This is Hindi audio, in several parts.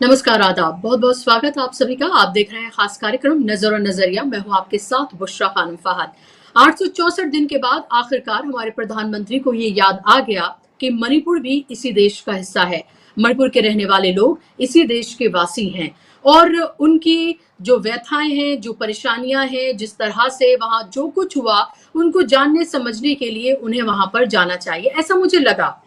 नमस्कार, आदाब। बहुत-बहुत स्वागत आप सभी का। आप देख रहे हैं खास कार्यक्रम नज़र और नज़रिया। मैं हूं आपके साथ बुशरा खानम फहद। 864 दिन के बाद आखिरकार हमारे प्रधानमंत्री को ये याद आ गया कि मणिपुर भी इसी देश का हिस्सा है। मणिपुर के रहने वाले लोग इसी देश के वासी हैं और उनकी जो व्यथाएं हैं, जो परेशानियां हैं, जिस तरह से वहां जो कुछ हुआ, उनको जानने समझने के लिए उन्हें वहां पर जाना चाहिए। ऐसा मुझे लगा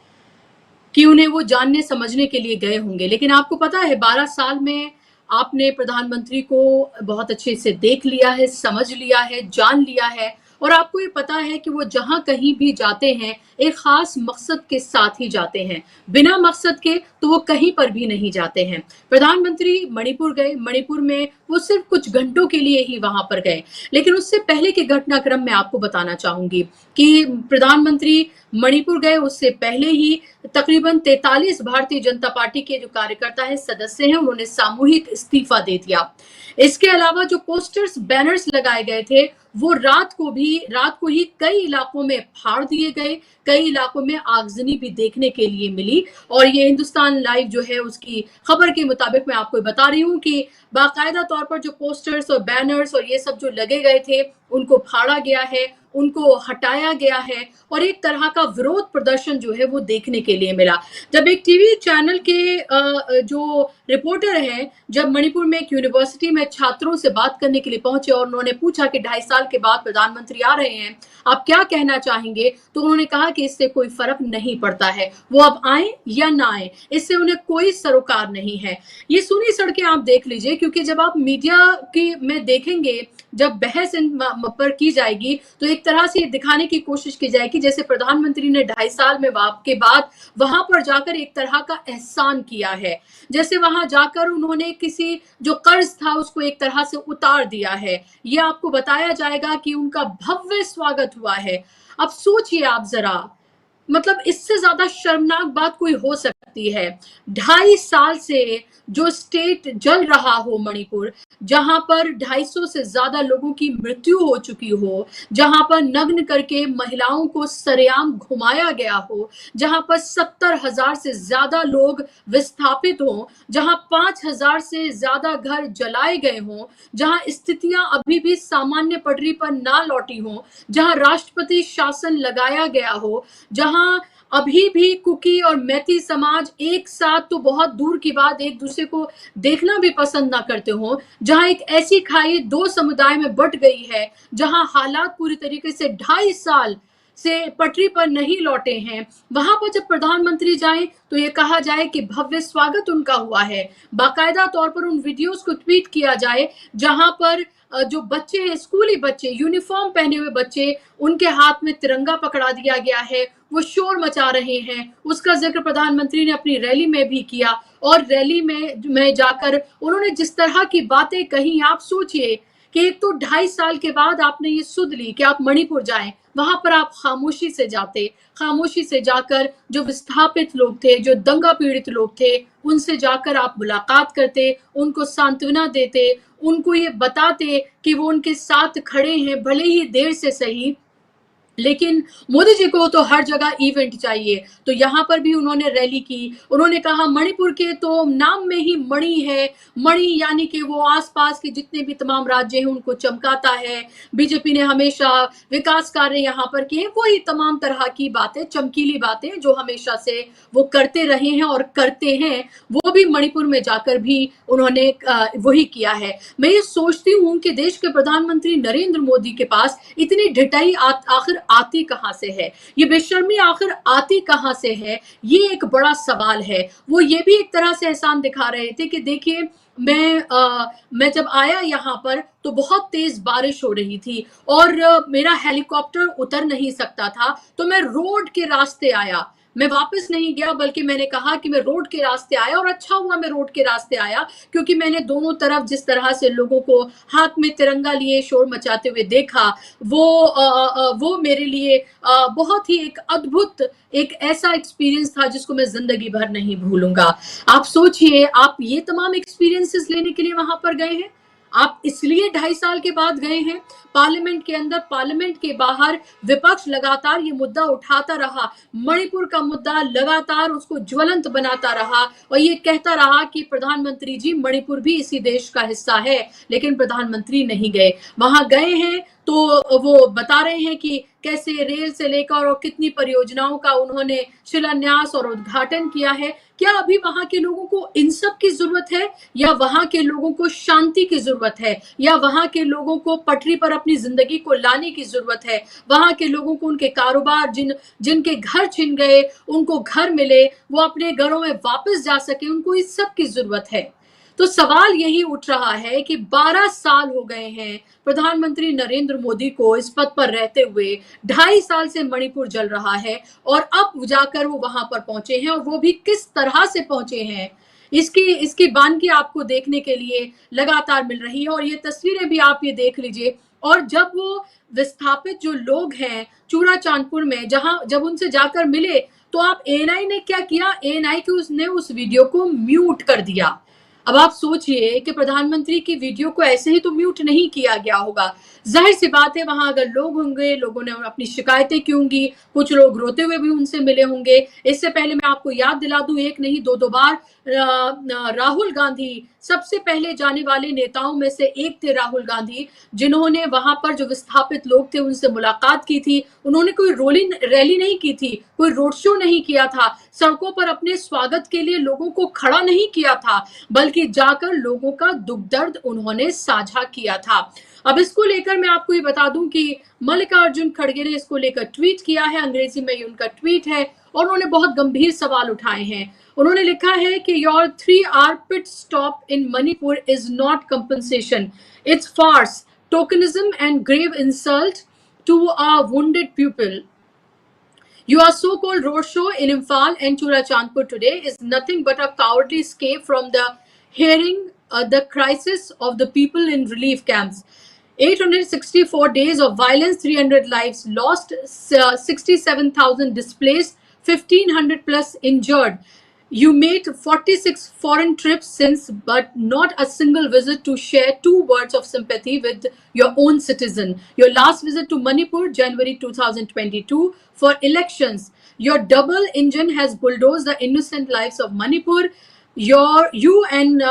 कि उन्हें वो जानने समझने के लिए गए होंगे। लेकिन आपको पता है 12 साल में आपने प्रधानमंत्री को बहुत अच्छे से देख लिया है, समझ लिया है, जान लिया है और आपको ये पता है कि वो जहाँ कहीं भी जाते हैं, एक ख़ास मकसद के साथ ही जाते हैं। बिना मकसद के तो वो कहीं पर भी नहीं जाते हैं। प्रधानमंत्री मणिपुर गए, मणिपुर में वो सिर्फ़ कुछ घंटों के लिए ही वहाँ पर गए। लेकिन उससे पहले के घटनाक्रम मैं आपको बताना चाहूँगी कि प्रधानमंत्री मणिपुर गए उससे पहले ही तकरीबन 43 भारतीय जनता पार्टी के जो कार्यकर्ता हैं, सदस्य हैं, उन्होंने सामूहिक इस्तीफा दे दिया। इसके अलावा जो पोस्टर्स, बैनर्स लगाए गए थे, वो रात को ही कई इलाकों में फाड़ दिए गए, कई इलाकों में आगजनी भी देखने के लिए मिली। और ये हिंदुस्तान लाइव जो है उसकी खबर के मुताबिक मैं आपको बता रही हूँ कि बाकायदा तौर पर जो पोस्टर्स और बैनर्स और ये सब जो लगे गए थे, उनको फाड़ा गया है, उनको हटाया गया है और एक तरह का विरोध प्रदर्शन जो है वो देखने के लिए मिला। जब एक टीवी चैनल के जो रिपोर्टर हैं, जब मणिपुर में एक यूनिवर्सिटी में छात्रों से बात करने के लिए पहुंचे और उन्होंने पूछा कि 2.5 साल के बाद प्रधानमंत्री आ रहे हैं, आप क्या कहना चाहेंगे? तो उन्होंने कहा कि इससे कोई फर्क नहीं पड़ता है, वो अब आए या ना आए, इससे उन्हें कोई सरोकार नहीं है। ये सूनी सड़कें आप देख लीजिए, क्योंकि जब आप मीडिया की में देखेंगे, जब बहस इन पर की जाएगी तो एक तरह से दिखाने की कोशिश की जाएगी जैसे प्रधानमंत्री ने 2.5 साल में के बाद वहां पर जाकर एक तरह का एहसान किया है, जैसे वहां जाकर उन्होंने किसी जो कर्ज था उसको एक तरह से उतार दिया है। ये आपको बताया जाएगा कि उनका भव्य स्वागत हुआ है। अब सोचिए आप जरा, मतलब इससे ज्यादा शर्मनाक बात कोई हो सकती है? 2.5 साल से जो स्टेट जल रहा हो मणिपुर, जहां पर 250 से ज्यादा लोगों की मृत्यु हो चुकी हो, जहां पर नग्न करके महिलाओं को सरेआम घुमाया गया हो, जहां पर 70,000 से ज्यादा लोग विस्थापित हों, जहां 5,000 से ज्यादा घर जलाए गए हों, जहां स्थितियां अभी भी सामान्य पटरी पर ना लौटी हों, जहां राष्ट्रपति शासन लगाया गया हो, जहां अभी भी कुकी और मैती समाज एक साथ तो बहुत दूर की बात एक दूसरे को देखना भी पसंद ना करते हो, जहां एक ऐसी खाई 2 समुदाय में बट गई है, जहां हालात पूरी तरीके से 2.5 साल से पटरी पर नहीं लौटे हैं, वहां पर जब प्रधानमंत्री जाएं तो ये कहा जाए कि भव्य स्वागत उनका हुआ है। बाकायदा तौर पर उन वीडियोस को ट्वीट किया जाए जहां पर जो बच्चे हैं, स्कूली बच्चे, यूनिफॉर्म पहने हुए बच्चे, उनके हाथ में तिरंगा पकड़ा दिया गया है, वो शोर मचा रहे हैं। उसका जिक्र प्रधानमंत्री ने अपनी रैली में भी किया और रैली में जाकर उन्होंने जिस तरह की बातें कही, आप सोचिए कि एक तो 2.5 साल के बाद आपने ये सुध ली कि आप मणिपुर जाएं, वहां पर आप खामोशी से जाते, खामोशी से जाकर जो विस्थापित लोग थे, जो दंगा पीड़ित लोग थे, उनसे जाकर आप मुलाकात करते, उनको सांत्वना देते, उनको ये बताते कि वो उनके साथ खड़े हैं, भले ही देर से सही। लेकिन मोदी जी को तो हर जगह इवेंट चाहिए, तो यहाँ पर भी उन्होंने रैली की। उन्होंने कहा मणिपुर के तो नाम में ही मणि है, मणि यानी कि वो आसपास के जितने भी तमाम राज्य हैं उनको चमकाता है। बीजेपी ने हमेशा विकास कार्य यहाँ पर किए, वही तमाम तरह की बातें, चमकीली बातें जो हमेशा से वो करते रहे हैं और करते हैं, वो भी मणिपुर में जाकर भी उन्होंने वही किया है। मैं ये सोचती हूँ कि देश के प्रधानमंत्री नरेंद्र मोदी के पास इतनी ढिठाई आखिर आती कहां से है, ये बेशर्मी आखिर आती कहां से है, ये एक बड़ा सवाल है। वो ये भी एक तरह से एहसान दिखा रहे थे कि देखिए मैं जब आया यहाँ पर तो बहुत तेज बारिश हो रही थी और मेरा हेलीकॉप्टर उतर नहीं सकता था, तो मैं रोड के रास्ते आया, मैं वापस नहीं गया, बल्कि मैंने कहा कि मैं रोड के रास्ते आया और अच्छा हुआ मैं रोड के रास्ते आया, क्योंकि मैंने दोनों तरफ जिस तरह से लोगों को हाथ में तिरंगा लिए शोर मचाते हुए देखा, वो मेरे लिए बहुत ही एक अद्भुत, एक ऐसा एक्सपीरियंस था जिसको मैं जिंदगी भर नहीं भूलूंगा। आप सोचिए, आप ये तमाम एक्सपीरियंसेस लेने के लिए वहां पर गए हैं, आप इसलिए 2.5 साल के बाद गए हैं पार्लियामेंट के अंदर, पार्लियामेंट के बाहर विपक्ष लगातार ये मुद्दा उठाता रहा, मणिपुर का मुद्दा लगातार उसको ज्वलंत बनाता रहा और ये कहता रहा कि प्रधानमंत्री जी मणिपुर भी इसी देश का हिस्सा है, लेकिन प्रधानमंत्री नहीं गए। वहां गए हैं तो वो बता रहे हैं कि कैसे रेल से लेकर और कितनी परियोजनाओं का उन्होंने शिलान्यास और उद्घाटन किया है। क्या अभी वहां के लोगों को इन सब की जरूरत है, या वहां के लोगों को शांति की जरूरत है, या वहां के लोगों को पटरी पर अपनी जिंदगी को लाने की जरूरत है, वहां के लोगों को उनके कारोबार जिनके घर छिन गए उनको घर मिले, वो अपने घरों में वापस जा सके, उनको इस सब की जरूरत है। तो सवाल यही उठ रहा है कि 12 साल हो गए हैं प्रधानमंत्री नरेंद्र मोदी को इस पद पर रहते हुए, 2.5 साल से मणिपुर जल रहा है और अब जाकर वो वहां पर पहुंचे हैं, और वो भी किस तरह से पहुंचे हैं इसकी बानगी आपको देखने के लिए लगातार मिल रही है। और ये तस्वीरें भी आप ये देख लीजिए। और जब वो विस्थापित जो लोग हैं चूड़ा चांदपुर में, जब उनसे जाकर मिले, तो आप एएनआई ने क्या किया, एएनआई के उसने उस वीडियो को म्यूट कर दिया। अब आप सोचिए कि प्रधानमंत्री की वीडियो को ऐसे ही तो म्यूट नहीं किया गया होगा। जाहिर सी बात है वहां अगर लोग होंगे, लोगों ने अपनी शिकायतें की होंगी, कुछ लोग रोते हुए भी उनसे मिले होंगे। इससे पहले मैं आपको याद दिला दूं, एक नहीं दो बार राहुल गांधी सबसे पहले जाने वाले नेताओं में से एक थे, राहुल गांधी, जिन्होंने वहां पर जो विस्थापित लोग थे उनसे मुलाकात की थी। उन्होंने कोई रैली नहीं की थी, कोई रोड शो नहीं किया था, सड़कों पर अपने स्वागत के लिए लोगों को खड़ा नहीं किया था, बल्कि जाकर लोगों का दुख दर्द उन्होंने साझा किया था। अब इसको लेकर मैं आपको ये बता दूं कि मल्लिकार्जुन खड़गे ने इसको लेकर ट्वीट किया है, अंग्रेजी में ये उनका ट्वीट है, और उन्होंने बहुत गंभीर सवाल उठाए हैं। उन्होंने लिखा है कि your 3-hour pit stop in Manipur is not compensation. It's farce, tokenism and grave insult to a wounded people. Your so-called roadshow in Imphal and Churachandpur today is nothing but a cowardly escape from the hearing the crisis of the people in relief camps. 864 days of violence, 300 lives lost, 67,000 displaced, 1,500 plus injured. You made 46 foreign trips since, but not a single visit to share 2 words of sympathy with your own citizen. Your last visit to Manipur, January 2022, for elections. Your double engine has bulldozed the innocent lives of Manipur. You and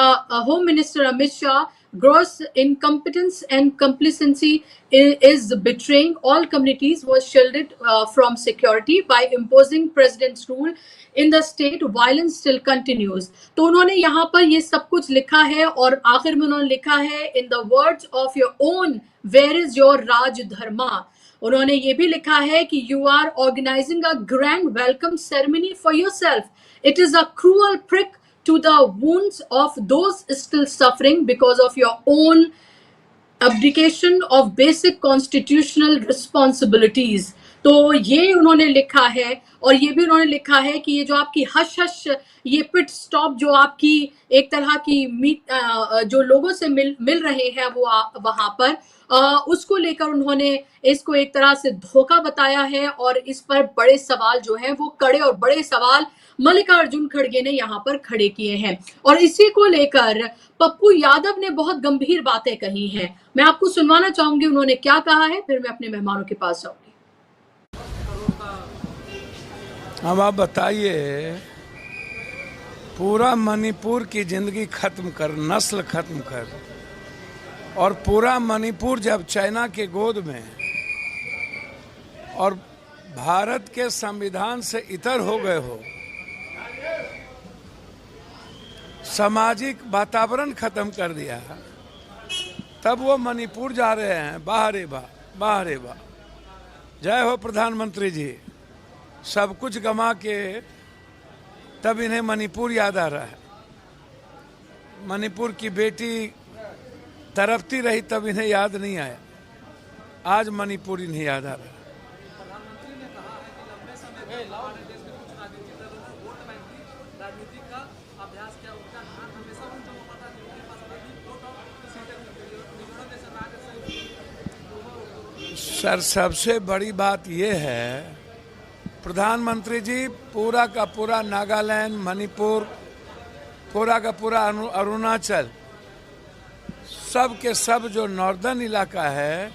Home Minister Amit Shah gross incompetence and complacency is betraying all communities, was shielded from security by imposing president's rule in the state. Violence still continues. तो उन्होंने यहाँ पर ये सब कुछ लिखा है, और आखिर में उन्होंने लिखा है in the words of your own, where is your Raj Dharma? उन्होंने ये भी लिखा है कि you are organizing a grand welcome ceremony for yourself. It is a cruel prick to the wounds of those still suffering because of your own abdication of basic constitutional responsibilities. तो ये उन्होंने लिखा है, और ये भी उन्होंने लिखा है कि ये जो आपकी हश हश, ये पिट स्टॉप जो आपकी एक तरह की जो लोगों से मिल रहे हैं वो वहां पर, उसको लेकर उन्होंने इसको एक तरह से धोखा बताया है, और इस पर बड़े सवाल जो हैं वो कड़े और बड़े सवाल मल्लिकार्जुन खड़गे ने यहाँ पर खड़े किए हैं। और इसी को लेकर पप्पू यादव ने बहुत गंभीर बातें कही हैं। मैं आपको सुनवाना चाहूंगी उन्होंने क्या कहा है, फिर मैं अपने मेहमानों के पास जाऊंगी। अब आप बताइए, पूरा मणिपुर की जिंदगी खत्म कर, नस्ल खत्म कर, और पूरा मणिपुर जब चाइना के गोद में और भारत के संविधान से इतर हो गए हो, सामाजिक वातावरण खत्म कर दिया, तब वो मणिपुर जा रहे हैं। बाहरे बा, बाहरे बा। जय हो प्रधानमंत्री जी। सब कुछ गंवा के तब इन्हें मणिपुर याद आ रहा है। मणिपुर की बेटी तड़पती रही तब इन्हें याद नहीं आया, आज मणिपुर इन्हें याद आ रहा है। सर, सबसे बड़ी बात यह है, प्रधानमंत्री जी पूरा का पूरा नागालैंड, मणिपुर, पूरा का पूरा अरुणाचल सब के सब जो नॉर्दर्न इलाका है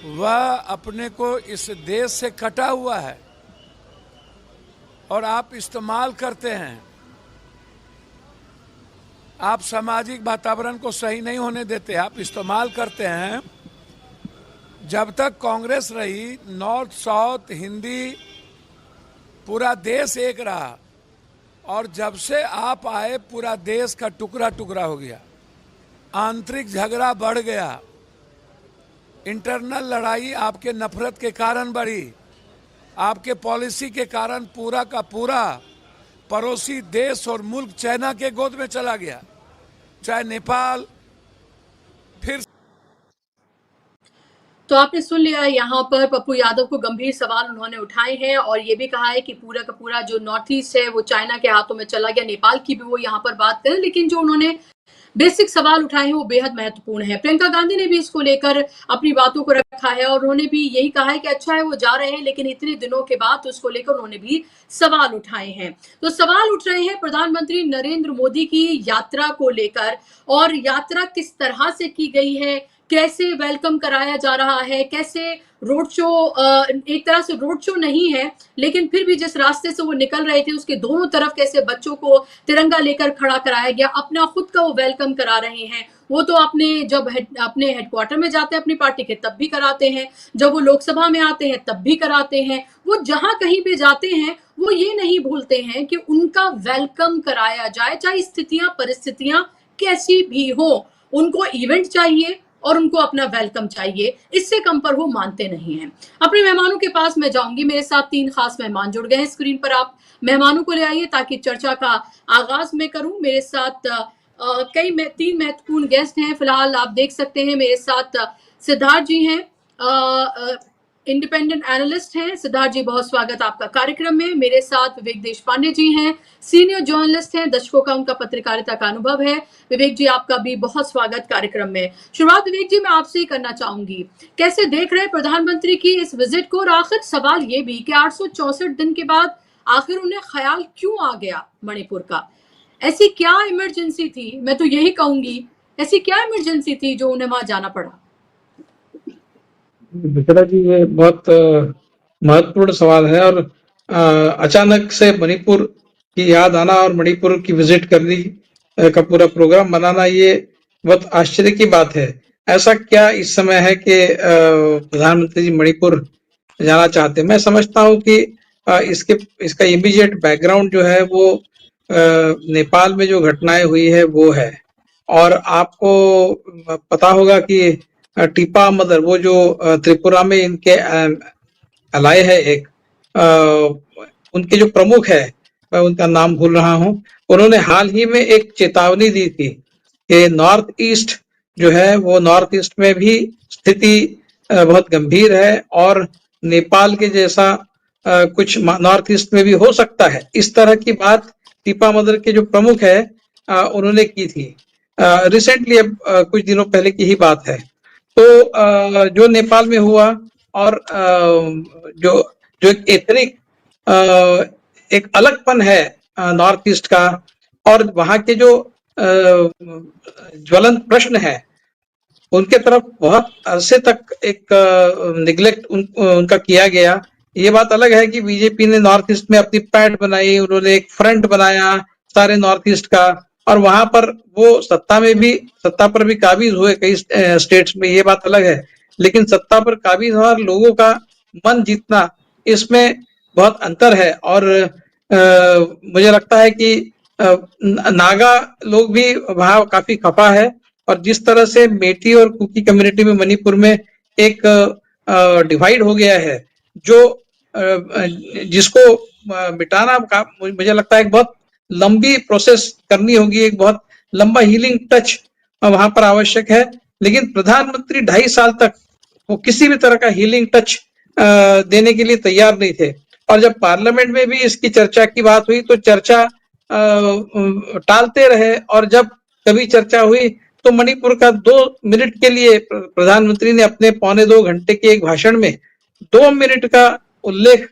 वह अपने को इस देश से कटा हुआ है और आप इस्तेमाल करते हैं। आप सामाजिक वातावरण को सही नहीं होने देते, आप इस्तेमाल करते हैं। जब तक कांग्रेस रही नॉर्थ साउथ हिंदी पूरा देश एक रहा, और जब से आप आए पूरा देश का टुकड़ा टुकड़ा हो गया, आंतरिक झगड़ा बढ़ गया, इंटरनल लड़ाई आपके नफरत के कारण बढ़ी, आपके पॉलिसी के कारण पूरा का पूरा पड़ोसी देश और मुल्क चाइना के गोद में चला गया, चाहे नेपाल। फिर तो आपने सुन लिया, यहाँ पर पप्पू यादव को गंभीर सवाल उन्होंने उठाए हैं और ये भी कहा है कि पूरा का पूरा जो नॉर्थ ईस्ट है वो चाइना के हाथों में चला गया। नेपाल की भी वो यहाँ पर बात करें, लेकिन जो उन्होंने बेसिक सवाल उठाए हैं वो बेहद महत्वपूर्ण है। प्रियंका गांधी ने भी इसको लेकर अपनी बातों को रखा है और उन्होंने भी यही कहा है कि अच्छा है वो जा रहे हैं, लेकिन इतने दिनों के बाद तो उसको लेकर उन्होंने भी सवाल उठाए हैं। तो सवाल उठ रहे हैं प्रधानमंत्री नरेंद्र मोदी की यात्रा को लेकर, और यात्रा किस तरह से की गई है, कैसे वेलकम कराया जा रहा है, कैसे रोड शो, एक तरह से रोड शो नहीं है लेकिन फिर भी जिस रास्ते से वो निकल रहे थे उसके दोनों तरफ कैसे बच्चों को तिरंगा लेकर खड़ा कराया गया, अपना खुद का वो वेलकम करा रहे हैं। वो तो अपने जब अपने हेडक्वार्टर में जाते हैं अपनी पार्टी के तब भी कराते हैं, जब वो लोकसभा में आते हैं तब भी कराते हैं, वो जहां कहीं पे जाते हैं वो ये नहीं भूलते हैं कि उनका वेलकम कराया जाए, चाहे स्थितियां परिस्थितियां कैसी भी हो। उनको इवेंट चाहिए और उनको अपना वेलकम चाहिए, इससे कम पर वो मानते नहीं हैं। अपने मेहमानों के पास मैं जाऊंगी, मेरे साथ 3 खास मेहमान जुड़ गए हैं स्क्रीन पर। आप मेहमानों को ले आइए ताकि चर्चा का आगाज मैं करूं। मेरे साथ 3 महत्वपूर्ण गेस्ट हैं। फिलहाल आप देख सकते हैं मेरे साथ सिद्धार्थ जी हैं, इंडिपेंडेंट एनालिस्ट हैं। सिद्धार्थ जी, बहुत स्वागत आपका कार्यक्रम में। मेरे साथ विवेक देशपांडे जी हैं, सीनियर जर्नलिस्ट हैं, दशकों का उनका पत्रकारिता का अनुभव है। विवेक जी, आपका भी बहुत स्वागत कार्यक्रम में। शुरुआत विवेक जी मैं आपसे ही करना चाहूंगी, कैसे देख रहे हैं प्रधानमंत्री की इस विजिट को, और आखिर सवाल ये भी कि 864 दिन के बाद आखिर उन्हें ख्याल क्यों आ गया मणिपुर का? ऐसी क्या इमरजेंसी थी, मैं तो यही कहूंगी, ऐसी क्या इमरजेंसी थी जो उन्हें वहां जाना पड़ा? विक्रा जी, ये बहुत महत्वपूर्ण सवाल है और अचानक से मणिपुर की याद आना और मणिपुर की विजिट करने का पूरा प्रोग्राम बनाना, ये बहुत आश्चर्य की बात है। ऐसा क्या इस समय है कि प्रधानमंत्री जी मणिपुर जाना चाहते हैं? मैं समझता हूँ कि इसका इमीडिएट बैकग्राउंड जो है वो नेपाल में जो घटनाएं हुई है वो है। और आपको पता होगा कि टीपा मदर, वो जो त्रिपुरा में इनके अलाय है एक, उनके जो प्रमुख है, मैं उनका नाम भूल रहा हूँ, उन्होंने हाल ही में एक चेतावनी दी थी कि नॉर्थ ईस्ट जो है वो नॉर्थ ईस्ट में भी स्थिति बहुत गंभीर है और नेपाल के जैसा कुछ नॉर्थ ईस्ट में भी हो सकता है। इस तरह की बात टीपा मदर के जो प्रमुख है उन्होंने की थी रिसेंटली, अब कुछ दिनों पहले की ही बात है। तो जो नेपाल में हुआ और जो एक एथनिक एक अलगपन है नॉर्थ ईस्ट का, और वहां के जो ज्वलंत प्रश्न है उनके तरफ बहुत अरसे तक एक निग्लेक्ट उनका किया गया। ये बात अलग है कि बीजेपी ने नॉर्थ ईस्ट में अपनी पैठ बनाई, उन्होंने एक फ्रंट बनाया सारे नॉर्थ ईस्ट का, और वहां पर वो सत्ता पर भी काबिज हुए कई स्टेट्स में, ये बात अलग है। लेकिन सत्ता पर काबिज और लोगों का मन जीतना, इसमें बहुत अंतर है। और मुझे लगता है कि नागा लोग भी वहां काफी खफा है, और जिस तरह से मेटी और कुकी कम्युनिटी में मणिपुर में एक डिवाइड हो गया है, जो जिसको मिटाना मुझे लगता है एक बहुत लंबी प्रोसेस करनी होगी, एक बहुत लंबा हीलिंग टच वहां पर आवश्यक है। लेकिन प्रधानमंत्री 2.5 साल तक वो किसी भी तरह का हीलिंग टच देने के लिए तैयार नहीं थे, और जब पार्लियामेंट में भी इसकी चर्चा की बात हुई तो चर्चा टालते रहे, और जब कभी चर्चा हुई तो मणिपुर का 2 मिनट के लिए प्रधानमंत्री ने अपने 2.25 घंटे के एक भाषण में 2 मिनट का उल्लेख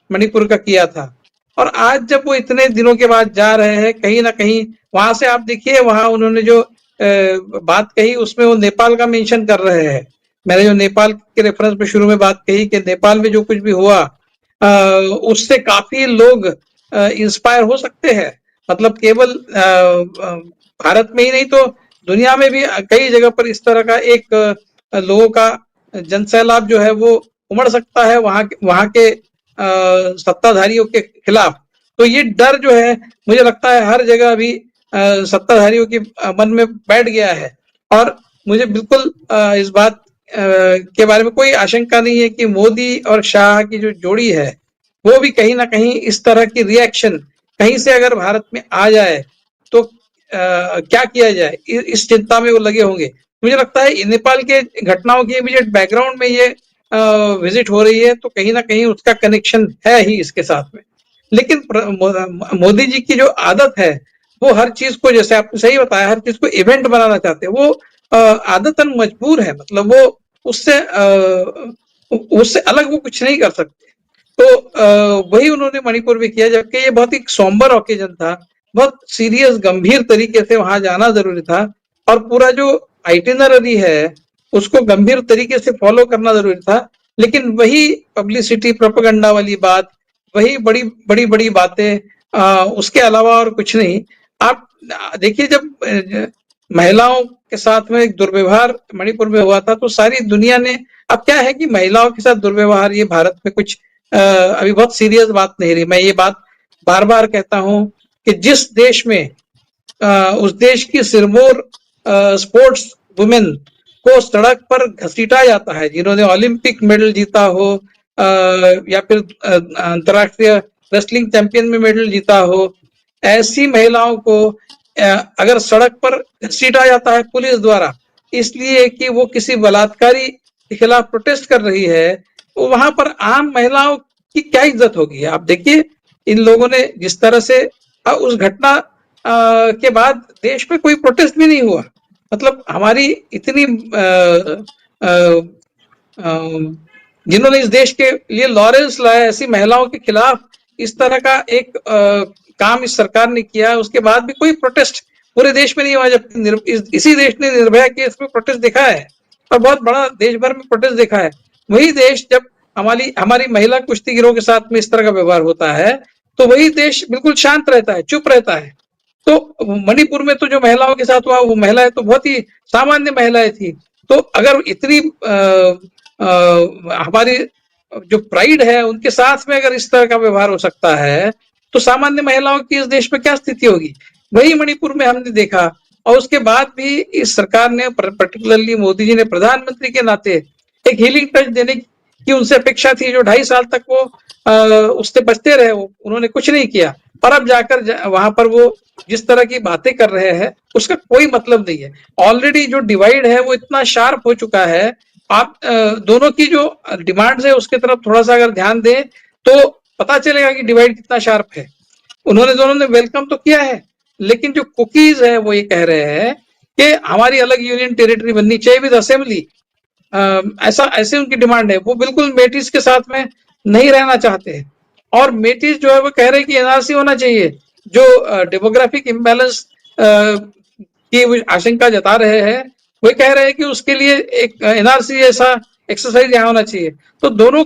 मणिपुर का किया था। और आज जब वो इतने दिनों के बाद जा रहे हैं, कहीं ना कहीं वहां से आप देखिए, वहां उन्होंने जो बात कही उसमें वो नेपाल का मेंशन कर रहे हैं। मैंने जो नेपाल के रेफरेंस में शुरू में बात कही कि नेपाल में जो कुछ भी हुआ उससे काफी लोग इंस्पायर हो सकते हैं। मतलब केवल भारत में ही नहीं तो दुनिया में भी कई जगह पर इस तरह का एक लोगों का जनसैलाब जो है वो उमड़ सकता है वहां के सत्ताधारियों के खिलाफ। तो ये डर जो है मुझे लगता है हर जगह अभी सत्ताधारियों के मन में बैठ गया है। और मुझे बिल्कुल इस बात के बारे में कोई आशंका नहीं है कि मोदी और शाह की जो जोड़ी है वो भी कहीं ना कहीं इस तरह की रिएक्शन कहीं से अगर भारत में आ जाए तो क्या किया जाए, इस चिंता में वो लगे होंगे। मुझे लगता है नेपाल के घटनाओं के इमीडिएट बैकग्राउंड में ये विजिट हो रही है तो कहीं ना कहीं उसका कनेक्शन है ही इसके साथ में। लेकिन मोदी जी की जो आदत है वो हर चीज को, जैसे आपने सही बताया, हर चीज को इवेंट बनाना चाहते हैं। वो आदतन मजबूर है, मतलब वो उससे अलग वो कुछ नहीं कर सकते। तो वही उन्होंने मणिपुर में किया, जबकि ये बहुत ही सोम्बर ओकेजन था, बहुत सीरियस गंभीर तरीके से वहां जाना जरूरी था और पूरा जो आइटिनरी है उसको गंभीर तरीके से फॉलो करना जरूरी था। लेकिन वही पब्लिसिटी प्रोपेगेंडा वाली बात, वही बड़ी बड़ी बड़ी बातें, उसके अलावा और कुछ नहीं। आप देखिए जब महिलाओं के साथ में एक दुर्व्यवहार मणिपुर में हुआ था तो सारी दुनिया ने, अब क्या है कि महिलाओं के साथ दुर्व्यवहार ये भारत में कुछ अभी बहुत सीरियस बात नहीं रही। मैं ये बात बार बार कहता हूं कि जिस देश में उस देश की सिरमौर स्पोर्ट्स वुमेन को सड़क पर घसीटा जाता है, जिन्होंने ओलंपिक मेडल जीता हो या फिर अंतर्राष्ट्रीय रेसलिंग चैंपियन में मेडल जीता हो, ऐसी महिलाओं को अगर सड़क पर घसीटा जाता है पुलिस द्वारा इसलिए कि वो किसी बलात्कारी के खिलाफ प्रोटेस्ट कर रही है, तो वहां पर आम महिलाओं की क्या इज्जत होगी। आप देखिए इन लोगों ने जिस तरह से उस घटना के बाद देश में कोई प्रोटेस्ट भी नहीं हुआ। मतलब हमारी इतनी जिन्होंने इस देश के लिए लॉरेंस लाया, ऐसी महिलाओं के खिलाफ इस तरह का एक काम इस सरकार ने किया, उसके बाद भी कोई प्रोटेस्ट पूरे देश में नहीं हुआ। जबकि इसी देश ने निर्भया केस में प्रोटेस्ट देखा है और बहुत बड़ा देश भर में प्रोटेस्ट देखा है। वही देश जब हमारी महिला कुश्तीगिरों के साथ में इस तरह का व्यवहार होता है तो वही देश बिल्कुल शांत रहता है, चुप रहता है। तो मणिपुर में तो जो महिलाओं के साथ हुआ वो महिलाएं तो बहुत ही सामान्य महिलाएं थी। तो अगर इतनी हमारी जो प्राइड है उनके साथ में अगर इस तरह का व्यवहार हो सकता है तो सामान्य महिलाओं की इस देश में क्या स्थिति होगी। वही मणिपुर में हमने देखा और उसके बाद भी इस सरकार ने, पर्टिकुलरली मोदी जी ने प्रधानमंत्री के नाते एक हीलिंग टच देने की उनसे अपेक्षा थी, जो 2.5 साल तक वो उससे बचते रहे, उन्होंने कुछ नहीं किया। पर अब जाकर वहां पर वो जिस तरह की बातें कर रहे हैं उसका कोई मतलब नहीं है। ऑलरेडी जो डिवाइड है वो इतना शार्प हो चुका है। आप दोनों की जो डिमांड्स है उसके तरफ थोड़ा सा अगर ध्यान दें तो पता चलेगा कि डिवाइड कितना शार्प है। उन्होंने दोनों ने वेलकम तो किया है, लेकिन जो कुकीज है वो ये कह रहे हैं कि हमारी अलग यूनियन टेरिटरी बननी चाहिए विद असेंबली। ऐसे उनकी डिमांड है। वो बिल्कुल मेटिस के साथ में नहीं रहना चाहते हैं और मेटिस जो है वो कह रहे हैं कि एनआरसी होना चाहिए। जो डेमोग्राफिक इम्बैलेंस की आशंका जता रहे हैं वो कह रहे हैं कि उसके लिए एक एनआरसी ऐसा एक्सरसाइज यहाँ होना चाहिए। तो दोनों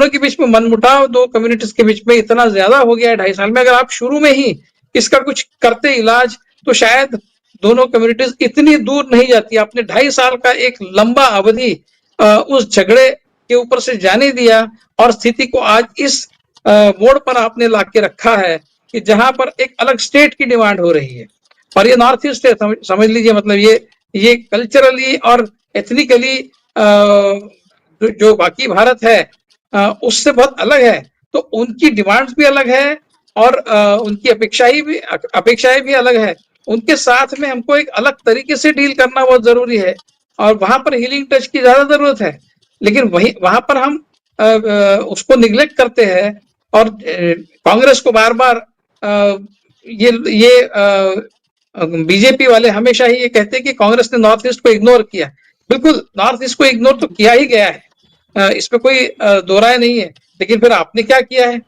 के बीच में मनमुटाव दो कम्युनिटीज के बीच में इतना ज्यादा हो गया है 2.5 साल में। अगर आप शुरू में ही इसका कुछ करते इलाज तो शायद दोनों कम्युनिटीज इतनी दूर नहीं जाती। आपने 2.5 साल का एक लंबा अवधि उस झगड़े के ऊपर से जाने दिया और स्थिति को आज इस मोड़ पर आपने ला के रखा है कि जहां पर एक अलग स्टेट की डिमांड हो रही है। और ये नॉर्थ ईस्ट है, समझ लीजिए, मतलब ये कल्चरली और एथनिकली जो बाकी भारत है उससे बहुत अलग है। तो उनकी डिमांड्स भी अलग है और उनकी अपेक्षाएं भी अलग है। उनके साथ में हमको एक अलग तरीके से डील करना बहुत जरूरी है और वहां पर हीलिंग टच की ज्यादा जरूरत है। लेकिन वहां पर हम उसको निग्लेक्ट करते हैं और कांग्रेस को बार बार ये बीजेपी वाले हमेशा ही ये कहते हैं कि कांग्रेस ने नॉर्थ ईस्ट को इग्नोर किया। बिल्कुल नॉर्थ ईस्ट को इग्नोर तो किया ही गया है, इसमें कोई दो राय नहीं है। लेकिन फिर आपने क्या किया है?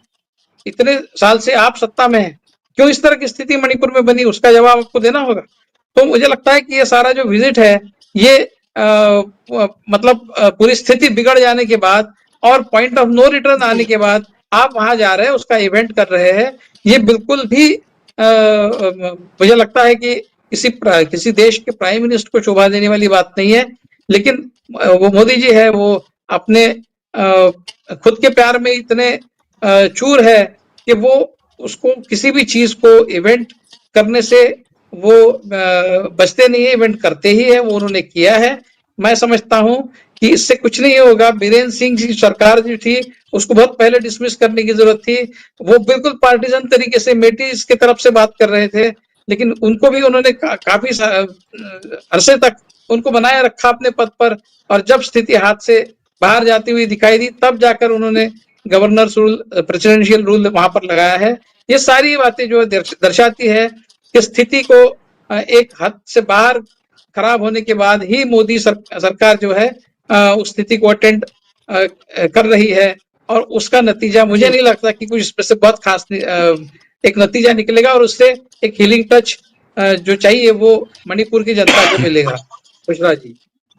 इतने साल से आप सत्ता में हैं, क्यों इस तरह की स्थिति मणिपुर में बनी, उसका जवाब आपको देना होगा। तो मुझे लगता है कि ये सारा जो विजिट है ये मतलब पूरी स्थिति बिगड़ जाने के बाद और पॉइंट ऑफ नो रिटर्न आने जी के बाद आप वहां जा रहे हैं, उसका इवेंट कर रहे हैं, ये बिल्कुल भी मुझे लगता है कि किसी देश के प्राइम मिनिस्टर को शोभा देने वाली बात नहीं है। लेकिन वो मोदी जी है, वो अपने खुद के प्यार में इतने चूर है कि वो उसको किसी भी चीज को इवेंट करने से वो बचते नहीं है, इवेंट करते ही है। वो उन्होंने किया है। मैं समझता हूं कि इससे कुछ नहीं होगा। बीरेन्द्र सिंह जी सरकार जो थी उसको बहुत पहले डिसमिस करने की जरूरत थी। वो बिल्कुल पार्टीजन तरीके से मेटीज की तरफ से बात कर रहे थे, लेकिन उनको भी उन्होंने काफी अरसे तक उनको बनाए रखा अपने पद पर, और जब स्थिति हाथ से बाहर जाती हुई दिखाई दी तब जाकर उन्होंने गवर्नर रूल, प्रेसिडेंशियल रूल वहां पर लगाया है। ये सारी बातें जो दर्शाती है कि स्थिति को एक हद से बाहर खराब होने के बाद ही मोदी सरकार जो है उस स्थिति को अटेंड कर रही है, और उसका नतीजा मुझे नहीं लगता कि कुछ इसमें से बहुत खास एक नतीजा निकलेगा, और उससे एक हीलिंग टच जो चाहिए वो मणिपुर की जनता को मिलेगा। पुष्पा जी।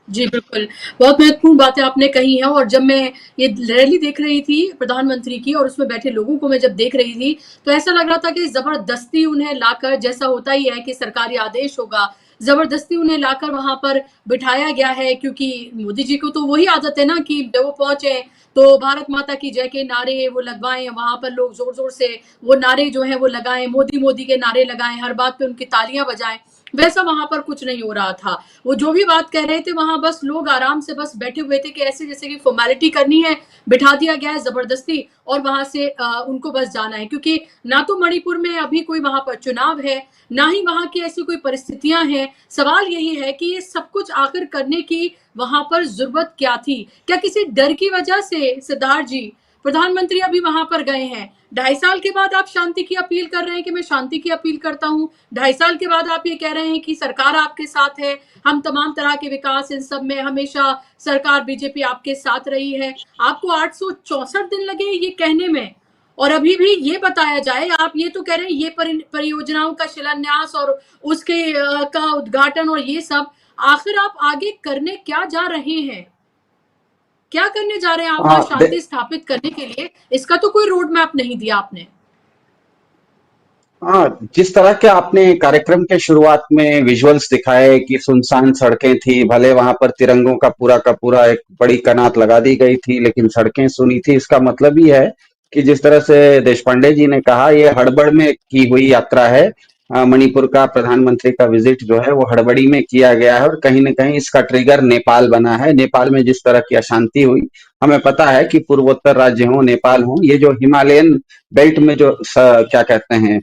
जी, बिल्कुल। बहुत महत्वपूर्ण बातें आपने कही हैं, और जब मैं ये रैली देख रही थी प्रधानमंत्री की और उसमें बैठे लोगों को मैं जब देख रही थी, तो ऐसा लग रहा था कि ज़बरदस्ती उन्हें लाकर, जैसा होता ही है कि सरकारी आदेश होगा, ज़बरदस्ती उन्हें लाकर वहाँ पर बिठाया गया है, क्योंकि मोदी जी को तो वही आदत है ना कि जब वो पहुँचे, तो भारत माता की जय के नारे वो लगवाएँ, वहाँ पर लोग ज़ोर-ज़ोर से वो नारे जो हैं वो लगाएँ, मोदी, मोदी के नारे लगाएँ, हर बात पे उनकी तालियाँ बजाएँ। वैसा वहाँ पर कुछ नहीं हो रहा था। वो जो भी बात कह रहे थे वहां बस लोग आराम से बस बैठे हुए थे कि ऐसे जैसे कि फॉर्मेलिटी करनी है, बिठा दिया गया है जबरदस्ती, और वहां से उनको बस जाना है, क्योंकि ना तो मणिपुर में अभी कोई वहां पर चुनाव है, ना ही वहां की ऐसी कोई परिस्थितियां हैं। सवाल यही है कि ये सब कुछ आखिर करने की वहां पर जरूरत क्या थी? क्या किसी डर की वजह से, सिद्धार्थ जी, प्रधानमंत्री अभी वहां पर गए हैं, 2.5 साल के बाद आप शांति की अपील कर रहे हैं कि मैं शांति की अपील करता हूं, 2.5 साल के बाद आप ये कह रहे हैं कि सरकार आपके साथ है, हम तमाम तरह के विकास इन सब में हमेशा सरकार बीजेपी आपके साथ रही है। आपको 864 दिन लगे ये कहने में, और अभी भी ये बताया जाए, आप ये तो कह रहे हैं ये परियोजनाओं का शिलान्यास और उसके का उद्घाटन और ये सब, आखिर आप आगे करने क्या जा रहे हैं? क्या करने जा रहे हैं आप वहां शांति स्थापित करने के लिए? इसका तो कोई रोड मैप नहीं दिया आपने। हाँ, जिस तरह के आपने कार्यक्रम के शुरुआत में विजुअल्स दिखाए कि सुनसान सड़कें थी, भले वहां पर तिरंगों का पूरा एक बड़ी कनात लगा दी गई थी, लेकिन सड़कें सुनी थी। इसका मतलब ही है कि जिस तरह से देशपांडे जी ने कहा, ये हड़बड़ में की हुई यात्रा है। मणिपुर का प्रधानमंत्री का विजिट जो है वो हड़बड़ी में किया गया है, और कहीं न कहीं इसका ट्रिगर नेपाल बना है। नेपाल में जिस तरह की अशांति हुई, हमें पता है कि पूर्वोत्तर राज्य हो, नेपाल हो, ये जो हिमालयन बेल्ट में जो क्या कहते हैं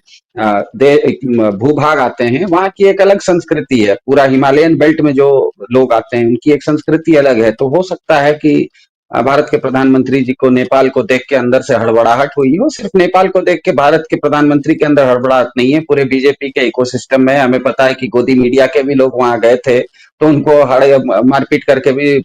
भूभाग आते हैं, वहां की एक अलग संस्कृति है। पूरा हिमालयन बेल्ट में जो लोग आते हैं उनकी एक संस्कृति अलग है। तो हो सकता है कि भारत के प्रधानमंत्री जी को नेपाल को देख के अंदर से हड़बड़ाहट हुई हो। सिर्फ नेपाल को देख के भारत के प्रधानमंत्री के अंदर हड़बड़ाहट नहीं है, पूरे बीजेपी के इकोसिस्टम में। हमें पता है कि गोदी मीडिया के भी लोग वहां गए थे, तो उनको मारपीट करके भी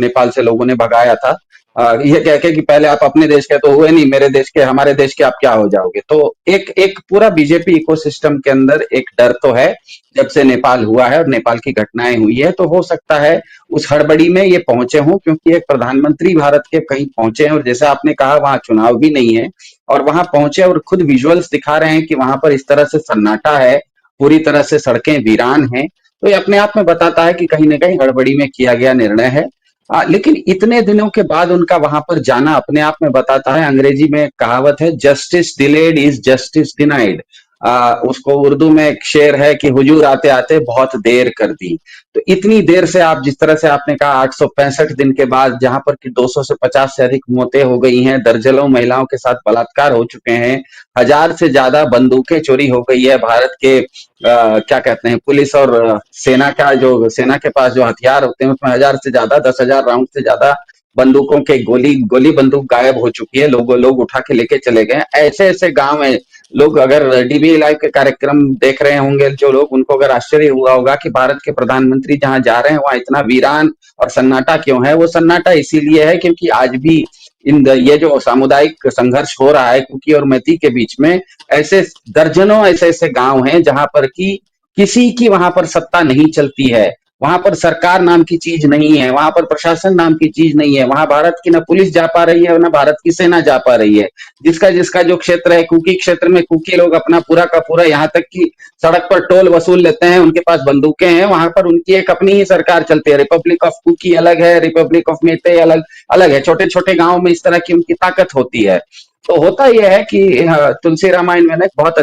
नेपाल से लोगों ने भगाया था, ये कह के कि पहले आप अपने देश के तो हुए नहीं, मेरे देश के, हमारे देश के आप क्या हो जाओगे। तो एक एक पूरा बीजेपी इकोसिस्टम के अंदर एक डर तो है जब से नेपाल हुआ है और नेपाल की घटनाएं हुई है। तो हो सकता है उस हड़बड़ी में ये पहुंचे हों, क्योंकि एक प्रधानमंत्री भारत के कहीं पहुंचे हैं, और जैसे आपने कहा वहां चुनाव भी नहीं है, और वहां पहुंचे और खुद विजुअल्स दिखा रहे हैं कि वहां पर इस तरह से सन्नाटा है, पूरी तरह से सड़कें वीरान हैं। तो ये अपने आप में बताता है कि कहीं ना कहीं हड़बड़ी में किया गया निर्णय है। लेकिन इतने दिनों के बाद उनका वहां पर जाना अपने आप में बताता है, अंग्रेजी में एक कहावत है, justice delayed is justice denied. उसको उर्दू में एक शेर है कि हुजूर आते आते बहुत देर कर दी। तो इतनी देर से आप जिस तरह से आपने कहा 865 दिन के बाद, जहां पर कि 200 से 50 से अधिक मौतें हो गई हैं, दर्जनों महिलाओं के साथ बलात्कार हो चुके हैं, 1000 से ज्यादा बंदूकें चोरी हो गई है, भारत के क्या कहते हैं पुलिस और सेना के पास जो हथियार होते हैं उसमें 1000 से ज्यादा, 10,000 राउंड से ज्यादा बंदूकों के गोली बंदूक गायब हो चुकी है, लोग उठा के लेके चले गए। ऐसे ऐसे गांव है, लोग अगर डीबी लाइव के कार्यक्रम देख रहे होंगे जो लोग, उनको अगर आश्चर्य हुआ होगा कि भारत के प्रधानमंत्री जहां जा रहे हैं वहां इतना वीरान और सन्नाटा क्यों है। वो सन्नाटा इसीलिए है क्योंकि आज भी ये जो सामुदायिक संघर्ष हो रहा है कुकी और मैती के बीच में, ऐसे दर्जनों ऐसे गांव हैं जहां पर कि किसी की वहां पर सत्ता नहीं चलती है, वहां पर सरकार नाम की चीज नहीं है, वहां पर प्रशासन नाम की चीज नहीं है, वहां भारत की न पुलिस जा पा रही है और न भारत की सेना जा पा रही है। जिसका जिसका जो क्षेत्र है, कुकी क्षेत्र में कुकी लोग अपना पूरा का पूरा, यहाँ तक कि सड़क पर टोल वसूल लेते हैं, उनके पास बंदूकें हैं, वहां पर उनकी एक अपनी ही सरकार चलती है। रिपब्लिक ऑफ कुकी अलग है, रिपब्लिक ऑफ मेते अलग अलग है। छोटे छोटे गांव में इस तरह की उनकी ताकत होती है। तो होता यह है कि तुलसी रामायण में ना बहुत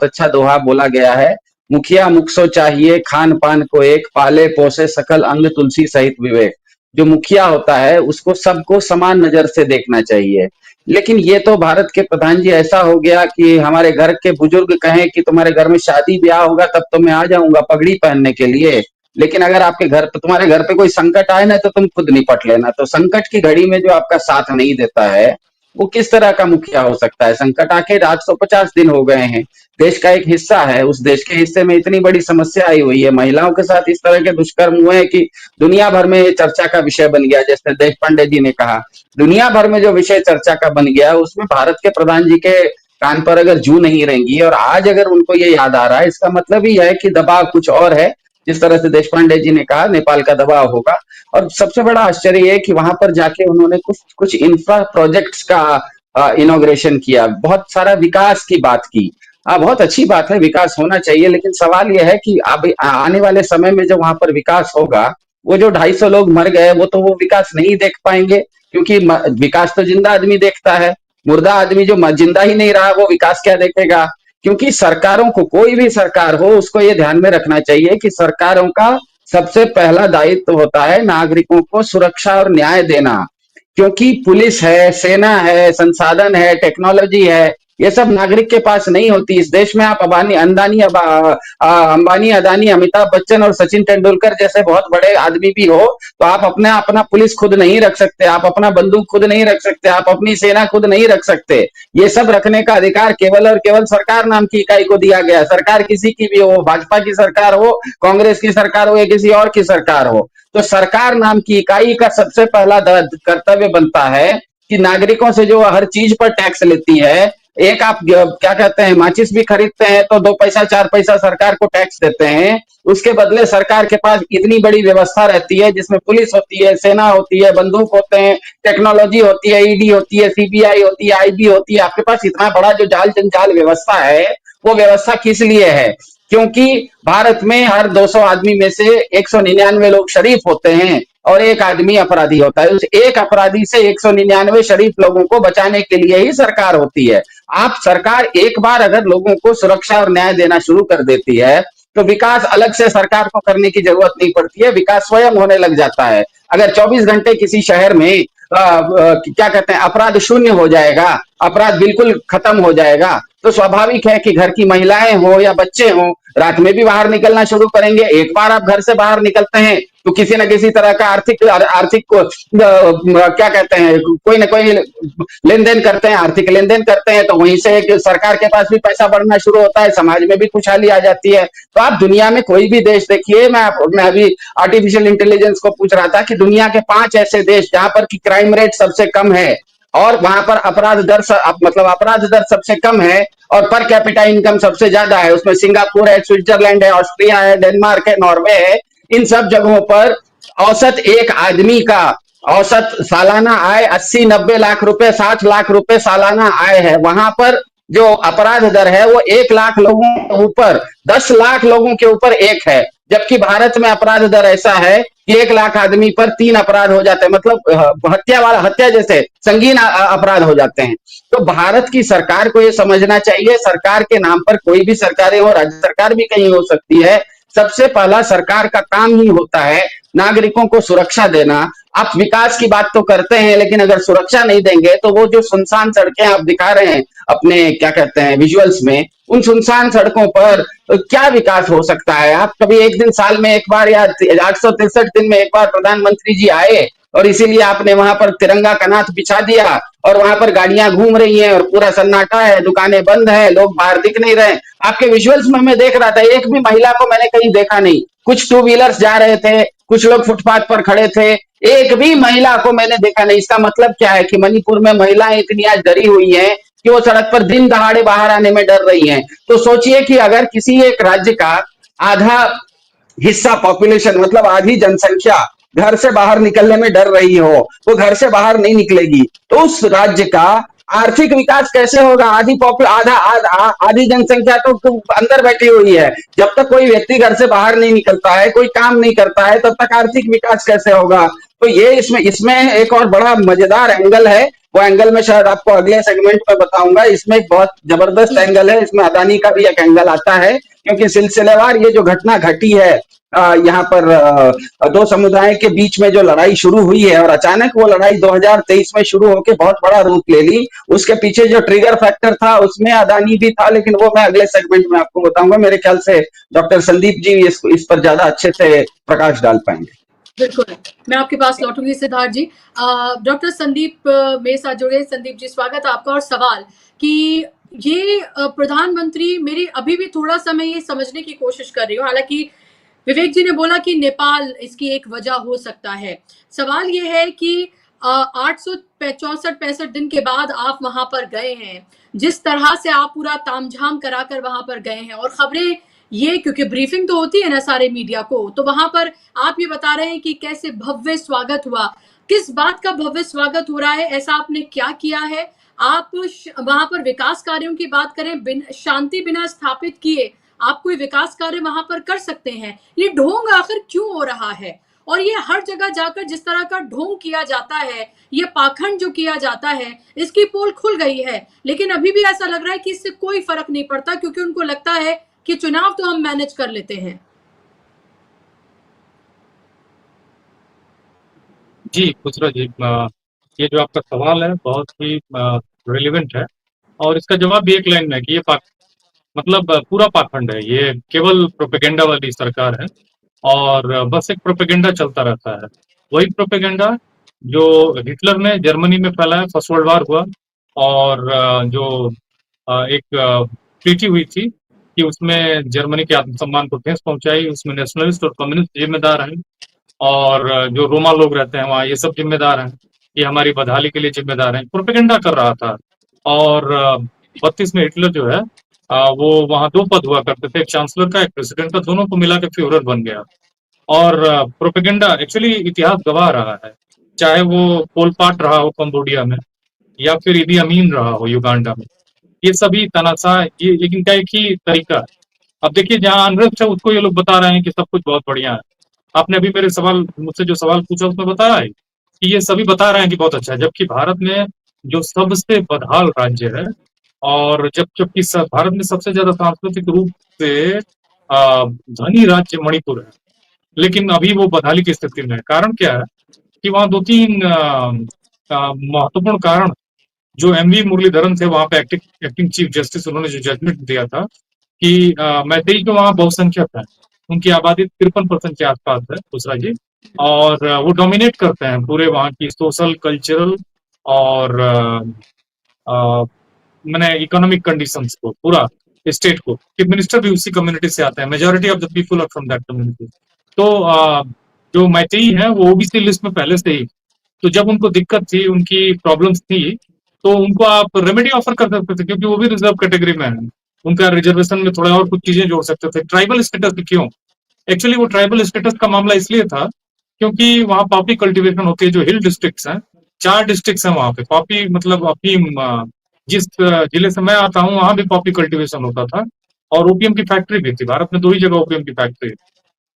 अच्छा दोहा बोला गया है, मुखिया मुखसो चाहिए खान पान को एक, पाले पोसे सकल अंग तुलसी सहित विवेक। जो मुखिया होता है उसको सबको समान नजर से देखना चाहिए। लेकिन ये तो भारत के प्रधान जी ऐसा हो गया कि हमारे घर के बुजुर्ग कहें कि तुम्हारे घर में शादी ब्याह होगा तब तो मैं आ जाऊंगा पगड़ी पहनने के लिए, लेकिन अगर आपके घर पे, तुम्हारे घर पे कोई संकट आए ना तो तुम खुद निपट लेना। तो संकट की घड़ी में जो आपका साथ नहीं देता है वो किस तरह का मुखिया हो सकता है। संकट आके 850 दिन हो गए हैं, देश का एक हिस्सा है, उस देश के हिस्से में इतनी बड़ी समस्या आई हुई है, महिलाओं के साथ इस तरह के दुष्कर्म हुए हैं कि दुनिया भर में चर्चा का विषय बन गया। जैसे देश पांडे जी ने कहा, दुनिया भर में जो विषय चर्चा का बन गया उसमें भारत के प्रधान जी के कान पर अगर जू नहीं रहेंगी और आज अगर उनको ये याद आ रहा है, इसका मतलब ही है कि दबाव कुछ और है। जिस तरह से देश पांडे जी ने कहा, नेपाल का दबाव होगा। और सबसे बड़ा आश्चर्य ये कि वहां पर जाके उन्होंने कुछ कुछ इंफ्रा प्रोजेक्ट्स का इनॉग्रेशन किया, बहुत सारा विकास की बात की। बहुत अच्छी बात है, विकास होना चाहिए, लेकिन सवाल यह है कि अब आने वाले समय में जब वहां पर विकास होगा, वो जो 250 लोग मर गए वो तो वो विकास नहीं देख पाएंगे, क्योंकि विकास तो जिंदा आदमी देखता है, मुर्दा आदमी जो जिंदा ही नहीं रहा वो विकास क्या देखेगा। क्योंकि सरकारों को, कोई भी सरकार हो, उसको ये ध्यान में रखना चाहिए कि सरकारों का सबसे पहला दायित्व होता है नागरिकों को सुरक्षा और न्याय देना। क्योंकि पुलिस है, सेना है, संसाधन है, टेक्नोलॉजी है, ये सब नागरिक के पास नहीं होती। इस देश में आप अंबानी, अदानी, अमिताभ बच्चन और सचिन तेंदुलकर जैसे बहुत बड़े आदमी भी हो तो आप अपना पुलिस खुद नहीं रख सकते, आप अपना बंदूक खुद नहीं रख सकते, आप अपनी सेना खुद नहीं रख सकते। ये सब रखने का अधिकार केवल और केवल सरकार नाम की इकाई को दिया गया है। सरकार किसी की भी हो, भाजपा की सरकार हो, कांग्रेस की सरकार हो या किसी और की सरकार हो, तो सरकार नाम की इकाई का सबसे पहला कर्तव्य बनता है कि नागरिकों से जो हर चीज पर टैक्स लेती है, एक आप क्या कहते हैं माचिस भी खरीदते हैं तो 2 पैसा 4 पैसा सरकार को टैक्स देते हैं, उसके बदले सरकार के पास इतनी बड़ी व्यवस्था रहती है जिसमें पुलिस होती है, सेना होती है, बंदूक होते हैं, टेक्नोलॉजी होती है, ईडी होती है, सीबीआई होती है, आईबी होती है। आपके पास इतना बड़ा जो जाल जंजाल व्यवस्था है, वो व्यवस्था किस लिए है? क्योंकि भारत में हर 200 आदमी में से 199 लोग शरीफ होते हैं और एक आदमी अपराधी होता है। उस एक अपराधी से 199 शरीफ लोगों को बचाने के लिए ही सरकार होती है। आप सरकार एक बार अगर लोगों को सुरक्षा और न्याय देना शुरू कर देती है तो विकास अलग से सरकार को करने की जरूरत नहीं पड़ती है, विकास स्वयं होने लग जाता है। अगर 24 घंटे किसी शहर में क्या कहते हैं अपराध शून्य हो जाएगा, अपराध बिल्कुल खत्म हो जाएगा, तो स्वाभाविक है कि घर की महिलाएं हो या बच्चे हो रात में भी बाहर निकलना शुरू करेंगे। एक बार आप घर से बाहर निकलते हैं तो किसी न किसी तरह का आर्थिक क्या कहते हैं कोई ना कोई लेन देन करते हैं, आर्थिक लेन देन करते हैं, तो वहीं से सरकार के पास भी पैसा बढ़ना शुरू होता है, समाज में भी खुशहाली आ जाती है। तो आप दुनिया में कोई भी देश देखिए, मैं अभी आर्टिफिशियल इंटेलिजेंस को पूछ रहा था कि दुनिया के 5 ऐसे देश जहां पर की क्राइम रेट सबसे कम है और वहां पर अपराध दर सबसे कम है और पर कैपिटा इनकम सबसे ज्यादा है, उसमें सिंगापुर है, स्विट्जरलैंड है, ऑस्ट्रिया है, डेनमार्क है, नॉर्वे है। इन सब जगहों पर औसत एक आदमी का औसत सालाना आय 80-90 लाख रुपए, 60 लाख रुपए सालाना आय है। वहां पर जो अपराध दर है वो 1 लाख लोगों के ऊपर 10 लाख लोगों के ऊपर 1 है, जबकि भारत में अपराध दर ऐसा है कि 1 लाख आदमी पर 3 अपराध हो जाते हैं, मतलब हत्या जैसे संगीन अपराध हो जाते हैं। तो भारत की सरकार को यह समझना चाहिए, सरकार के नाम पर कोई भी सरकारें हो, राज्य सरकार भी कहीं हो सकती है, सबसे पहला सरकार का काम ही होता है नागरिकों को सुरक्षा देना। आप विकास की बात तो करते हैं लेकिन अगर सुरक्षा नहीं देंगे तो वो जो सुनसान सड़कें आप दिखा रहे हैं अपने क्या कहते हैं विजुअल्स में, उन सुनसान सड़कों पर क्या विकास हो सकता है? आप कभी एक दिन साल में एक बार या 863 दिन में एक बार प्रधानमंत्री जी आए और इसीलिए आपने वहां पर तिरंगा कनात बिछा दिया और वहां पर गाड़ियां घूम रही हैं और पूरा सन्नाटा है, दुकानें बंद है, लोग बाहर दिख नहीं रहे। आपके विजुअल्स में मैं देख रहा था, एक भी महिला को मैंने कहीं देखा नहीं। कुछ 2 व्हीलर्स जा रहे थे, कुछ लोग फुटपाथ पर खड़े थे, एक भी महिला को मैंने देखा नहीं। इसका मतलब क्या है कि मणिपुर में महिलाएं इतनी आज डरी हुई हैं कि वो सड़क पर दिन दहाड़े बाहर आने में डर रही हैं। तो सोचिए कि अगर किसी एक राज्य का आधा हिस्सा पॉपुलेशन मतलब आधी जनसंख्या घर से बाहर निकलने में डर रही हो, वो घर से बाहर नहीं निकलेगी, तो उस राज्य का आर्थिक विकास कैसे होगा? आधी जनसंख्या तो अंदर बैठी हुई है। जब तक कोई व्यक्ति घर से बाहर नहीं निकलता है, कोई काम नहीं करता है, तब तक आर्थिक विकास कैसे होगा? तो ये इसमें इसमें एक और बड़ा मजेदार एंगल है। वो एंगल में शायद आपको अगले सेगमेंट में बताऊंगा। इसमें एक बहुत जबरदस्त एंगल है, इसमें अदानी का भी एक एंगल आता है, क्योंकि सिलसिलेवार ये जो घटना घटी है यहाँ पर दो समुदाय के बीच में जो लड़ाई शुरू हुई है और अचानक वो लड़ाई 2023 में शुरू होकर बहुत बड़ा रूप ले ली, उसके पीछे जो ट्रिगर फैक्टर था उसमें अदानी भी था, लेकिन वो मैं अगले सेगमेंट में आपको बताऊंगा। मेरे ख्याल से डॉक्टर संदीप जी इस पर ज्यादा अच्छे से प्रकाश डाल पाएंगे। बिल्कुल, मैं आपके पास लौटूंगी सिद्धार्थ जी। डॉक्टर संदीप मेरे साथ जुड़े। संदीप जी, स्वागत है आपका। और सवाल कि ये प्रधानमंत्री, मेरी अभी भी थोड़ा सा मैं ये समझने की कोशिश कर रही हूँ, हालांकि विवेक जी ने बोला कि नेपाल इसकी एक वजह हो सकता है। सवाल ये है कि 864-65 दिन के बाद आप वहां पर गए हैं, जिस तरह से आप पूरा तामझाम कराकर वहां पर गए हैं, और खबरें ये, क्योंकि ब्रीफिंग तो होती है ना सारे मीडिया को, तो वहां पर आप ये बता रहे हैं कि कैसे भव्य स्वागत हुआ। किस बात का भव्य स्वागत हो रहा है? ऐसा आपने क्या किया है? आप वहां पर विकास कार्यों की बात करें, शांति बिना स्थापित किए आप कोई विकास कार्य वहां पर कर सकते हैं? ये ढोंग आखिर क्यों हो रहा है? और ये हर जगह जाकर जिस तरह का ढोंग किया जाता है, ये पाखंड जो किया जाता है, इसकी पोल खुल गई है, लेकिन अभी भी ऐसा लग रहा है कि इससे कोई फर्क नहीं पड़ता, क्योंकि उनको लगता है कि चुनाव तो हम मैनेज कर लेते हैं। जी खुसरो जी, ये जो आपका सवाल है बहुत ही रिलेवेंट है, और इसका जवाब भी एक लाइन में है कि ये मतलब पूरा पाखंड है। ये केवल प्रोपेगेंडा वाली सरकार है, और बस एक प्रोपेगेंडा चलता रहता है। वही प्रोपेगेंडा जो हिटलर ने जर्मनी में फैलाया, फर्स्ट वर्ल्ड वार हुआ, और जो एक ट्रीटी हुई थी कि उसमें जर्मनी के आत्मसम्मान को ठेस पहुंचाई, उसमें नेशनलिस्ट और कम्युनिस्ट जिम्मेदार हैं, और जो रोमा लोग रहते हैं वहाँ ये सब जिम्मेदार हैं, ये हमारी बदहाली के लिए जिम्मेदार हैं। प्रोपेगेंडा कर रहा था। और 32 में हिटलर जो है वो वहाँ 2 पद हुआ करते थे, एक चांसलर का, एक प्रेसिडेंट का, दोनों को मिला के फ्यूरर बन गया। और प्रोपेगेंडा एक्चुअली इतिहास गवाह रहा है, चाहे वो पोलपाट रहा हो कंबोडिया में, या फिर इदी अमीन रहा हो युगांडा में। ये सभी तनाशाह, ये इनका एक ही तरीका है। अब देखिए, जहाँ अनरेस्ट है उसको ये लोग बता रहे हैं कि सब कुछ बहुत बढ़िया है। आपने अभी मुझसे जो सवाल पूछा उसमें बताया है कि ये सभी बता रहे हैं कि बहुत अच्छा है, जबकि भारत में जो सबसे बदहाल राज्य है, और जबकि भारत में सबसे ज्यादा सांस्कृतिक रूप से धनी राज्य मणिपुर है, लेकिन अभी वो बदहाली की स्थिति में है। कारण क्या है कि वहाँ 2-3 महत्वपूर्ण कारण, जो एमवी मुरलीधरन थे वहां पे एक्टिंग चीफ जस्टिस, उन्होंने जो जजमेंट दिया था कि मैतेई जो वहाँ बहुसंख्यक है, उनकी आबादी 53% के आसपास है दूसरा जी, और वो डोमिनेट करते हैं पूरे वहाँ की सोशल, कल्चरल और मैंने इकोनॉमिक कंडीशंस को, पूरा स्टेट को, चीफ मिनिस्टर भी उसी कम्युनिटी से आते हैं, majority of the people are from that community. तो जो मैतेई है वो ओबीसी लिस्ट में पहले से ही, तो जब उनको दिक्कत थी, उनकी प्रॉब्लम्स थी, तो उनको आप रेमेडी ऑफर कर सकते थे, क्योंकि वो भी रिजर्व कैटेगरी में है। उनका रिजर्वेशन में थोड़ा और कुछ चीजें जोड़ सकते थे। ट्राइबल स्टेटस क्यों? एक्चुअली वो ट्राइबल स्टेटस का मामला इसलिए था क्योंकि वहाँ पॉपी कल्टीवेशन होती है, जो हिल डिस्ट्रिक्ट्स हैं, 4 डिस्ट्रिक्ट्स हैं वहाँ पे। पॉपी मतलब अफीम, जिस जिले से मैं आता हूँ वहां भी पॉपी कल्टीवेशन होता था, और ओपीएम की फैक्ट्री भी थी। भारत में 2 ही जगह ओपीएम की फैक्ट्री।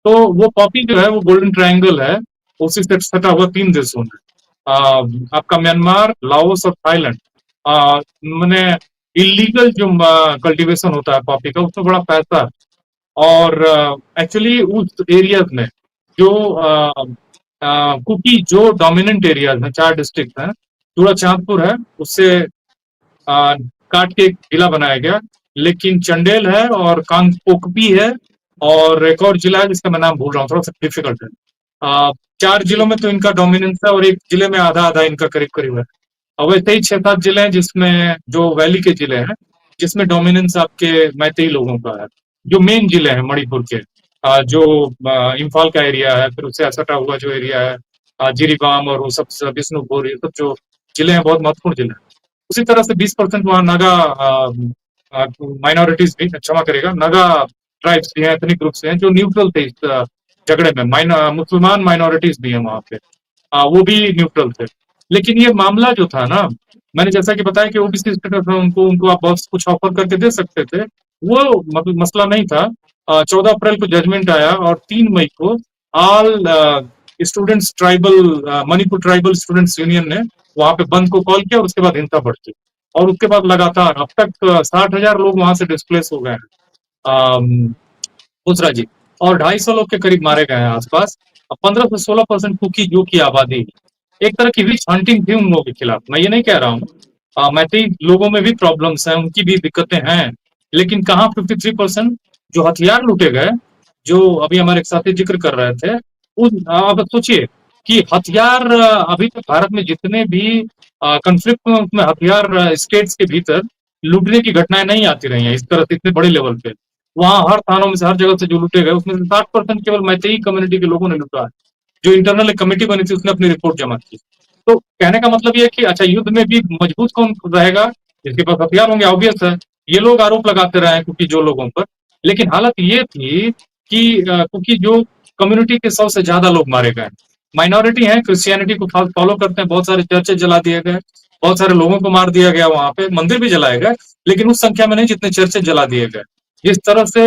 तो वो पॉपी जो है वो गोल्डन ट्रायंगल है, उसी से सटा हुआ 3 देशों में, आपका म्यांमार, लाओस और थाईलैंड। मैंने इलीगल जो कल्टीवेशन होता है पॉपी का, उसमें बड़ा पैसा है। और एक्चुअली उस एरियाज में जो कुकी जो डोमिनेंट एरियाज हैं, 4 डिस्ट्रिक्ट हैं, चूड़ा चांदपुर है, उससे काट के एक जिला बनाया गया, लेकिन चंडेल है और कांगपोकपी है, और एक और जिला है जिसका मैं नाम भूल रहा हूँ, थोड़ा सा डिफिकल्ट है। 4 जिलों में तो इनका डोमिनेंस है, और एक जिले में आधा आधा इनका करीब करीब है। और वैसे ही 6-7 जिले हैं जिसमें, जो वैली के जिले हैं, जिसमें डोमिनेंस आपके मैतेई लोगों का है। जो मेन जिले हैं मणिपुर के, जो इम्फाल का एरिया है, फिर उससे सटा हुआ जो एरिया है जिरीबाम और वो सब बिष्णुपुर, ये सब जो जिले हैं बहुत महत्वपूर्ण जिले हैं। उसी तरह से 20% वहाँ नागा माइनॉरिटीज भी, क्षमा करेगा, नागा ट्राइब्स भी हैं, एथनिक ग्रुप्स हैं जो न्यूट्रल थे इस झगड़े में। मुसलमान माइनॉरिटीज भी हैं वहां पे, वो भी न्यूट्रल थे। लेकिन ये मामला जो था ना, मैंने जैसा कि बताया कि ओबीसी स्टेटस में उनको उनको आप बहुत कुछ ऑफर करके दे सकते थे, वो मतलब मसला नहीं था। 14 अप्रैल को जजमेंट आया और 3 मई को all students tribal Manipur tribal students union ने वहां पे बंद को कॉल किया और उसके बाद हिंसा बढ़ती और उसके बाद लगातार अब तक 60,000 लोग वहां से डिस्प्लेस हो गए हैं दूसरा जी, और 250 लोग के करीब मारे गए हैं आसपास। 15 से 16% कुकी जो की आबादी, एक तरह की विच हंटिंग थी उन लोगों के खिलाफ। मैं ये नहीं कह रहा हूँ, मैती लोगों में भी प्रॉब्लम्स हैं, उनकी भी दिक्कतें हैं, लेकिन कहाँ 53% जो हथियार लूटे गए, जो अभी हमारे एक साथी जिक्र कर रहे थे, उन अब सोचिए कि हथियार अभी तक भारत में जितने भी कंफ्लिक्ट में हथियार स्टेट्स के भीतर लूटने की घटनाएं नहीं आती रही हैं इस तरह से इतने बड़े लेवल पे। वहां हर थानों में से हर जगह से जो लूटे गए उसमें से 60% केवल मैतेई कम्युनिटी के लोगों ने लूटा है। जो इंटरनल एक कमेटी बनी थी उसने अपनी रिपोर्ट जमा की। तो कहने का मतलब ये है कि अच्छा युद्ध में भी मजबूत कौन रहेगा, जिसके पास हथियार होंगे, ऑब्वियस है। ये लोग आरोप लगाते रहे हैं क्योंकि जो लोगों पर, लेकिन हालत ये थी कि क्योंकि जो कम्युनिटी के 100 से ज्यादा लोग मारे गए, माइनॉरिटी है, क्रिश्चियनिटी को फॉलो करते हैं, बहुत सारे चर्चेज जला दिए गए, बहुत सारे लोगों को मार दिया गया, वहां पे मंदिर भी जलाए गए, लेकिन उस संख्या में नहीं जितने चर्चेज जला दिए गए। जिस तरह से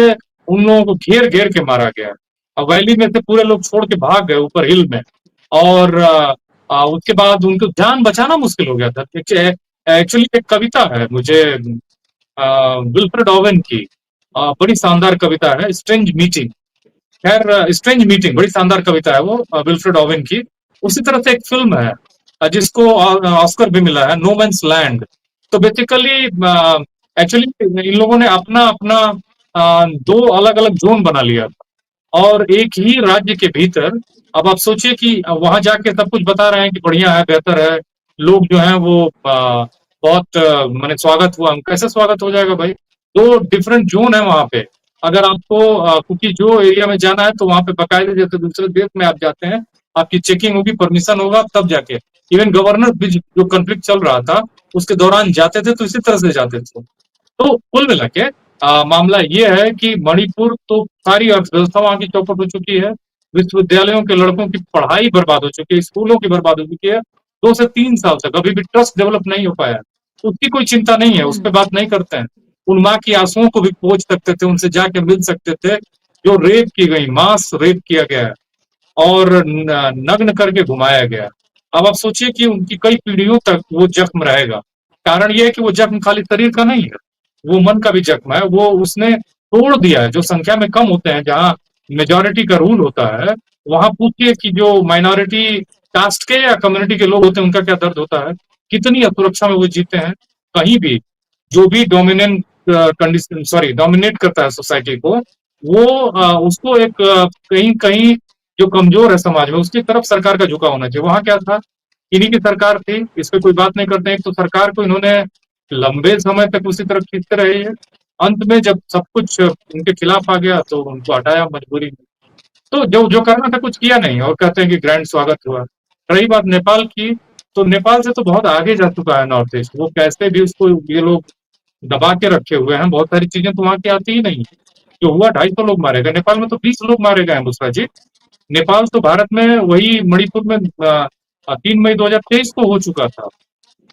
उन लोगों को घेर घेर के मारा गया, अब वैली में से पूरे लोग छोड़ के भाग गए ऊपर हिल में, और उसके बाद उनको जान बचाना मुश्किल हो गया था। एक्चुअली एक कविता है मुझे विल्फ्रेड ओवेन की, बड़ी शानदार कविता है, स्ट्रेंज मीटिंग। खैर स्ट्रेंज मीटिंग बड़ी शानदार कविता है वो विल्फ्रेड ओवेन की। उसी तरह से एक फिल्म है जिसको ऑस्कर भी मिला है, नो मैन्स लैंड। तो बेसिकली एक्चुअली इन लोगों ने अपना अपना 2 अलग अलग जोन बना लिया था और एक ही राज्य के भीतर। अब आप सोचिए कि वहां जाके सब कुछ बता रहे हैं कि बढ़िया है, बेहतर है, लोग जो हैं वो बहुत माने स्वागत हुआ। कैसे स्वागत हो जाएगा भाई, 2 डिफरेंट जोन है वहां पे। अगर आपको क्योंकि जो एरिया में जाना है तो वहां पे बकायदे जैसे दूसरे देश में आप जाते हैं, आपकी चेकिंग होगी, परमिशन होगा, तब जाके। इवन गवर्नर भी जो कॉन्फ्लिक्ट चल रहा था उसके दौरान जाते थे तो इसी तरह से जाते थे। तो कुल मिला के मामला ये है कि मणिपुर तो सारी अर्थव्यवस्था वहां की चौपट हो चुकी है, विश्वविद्यालयों के लड़कों की पढ़ाई बर्बाद हो चुकी है, स्कूलों की बर्बाद हो चुकी है। 2 से 3 साल तक अभी भी ट्रस्ट डेवलप नहीं हो पाया, उसकी कोई चिंता नहीं है, उस पर बात नहीं करते हैं। उन माँ की आंसुओं को भी पहुंच सकते थे, उनसे जाके मिल सकते थे, जो रेप की गई, मास रेप किया गया है और नग्न करके घुमाया गया। अब आप सोचिए कि उनकी कई पीढ़ियों तक वो जख्म रहेगा। कारण ये है कि वो जख्म खाली शरीर का नहीं है, वो मन का भी जख्म है। वो उसने तोड़ दिया है। जो संख्या में कम होते हैं, जहाँ मेजोरिटी का रूल होता है, वहां पूछिए कि जो माइनॉरिटी कास्ट के या कम्युनिटी के लोग होते हैं उनका क्या दर्द होता है, कितनी असुरक्षा में वो जीते हैं। कहीं भी जो भी डोमिनेंट कंडीशन डोमिनेट करता है सोसाइटी को, वो उसको एक कहीं कहीं जो कमजोर है समाज में उसकी तरफ सरकार का झुकाव होना चाहिए। वहां क्या था, इन्हीं की सरकार थी, इस पे कोई बात नहीं करते हैं। तो सरकार को इन्होंने लंबे समय तक उसी तरफ खींचते रहे हैं। अंत में जब सब कुछ उनके खिलाफ आ गया तो उनको हटाया मजबूरी में। तो जो जो करना था कुछ किया नहीं और कहते हैं कि ग्रैंड स्वागत हुआ। रही बात नेपाल की, तो नेपाल से तो बहुत आगे जा चुका है नॉर्थ ईस्ट। वो कैसे भी उसको ये लोग दबा के रखे हुए हैं, बहुत सारी चीजें तो वहां की आती ही नहीं। जो हुआ 250 लोग मारे गए, नेपाल में तो 20 लोग मारे गए हैं बुसरा जी। नेपाल तो भारत में वही मणिपुर में 3 मई 2023 को हो चुका था।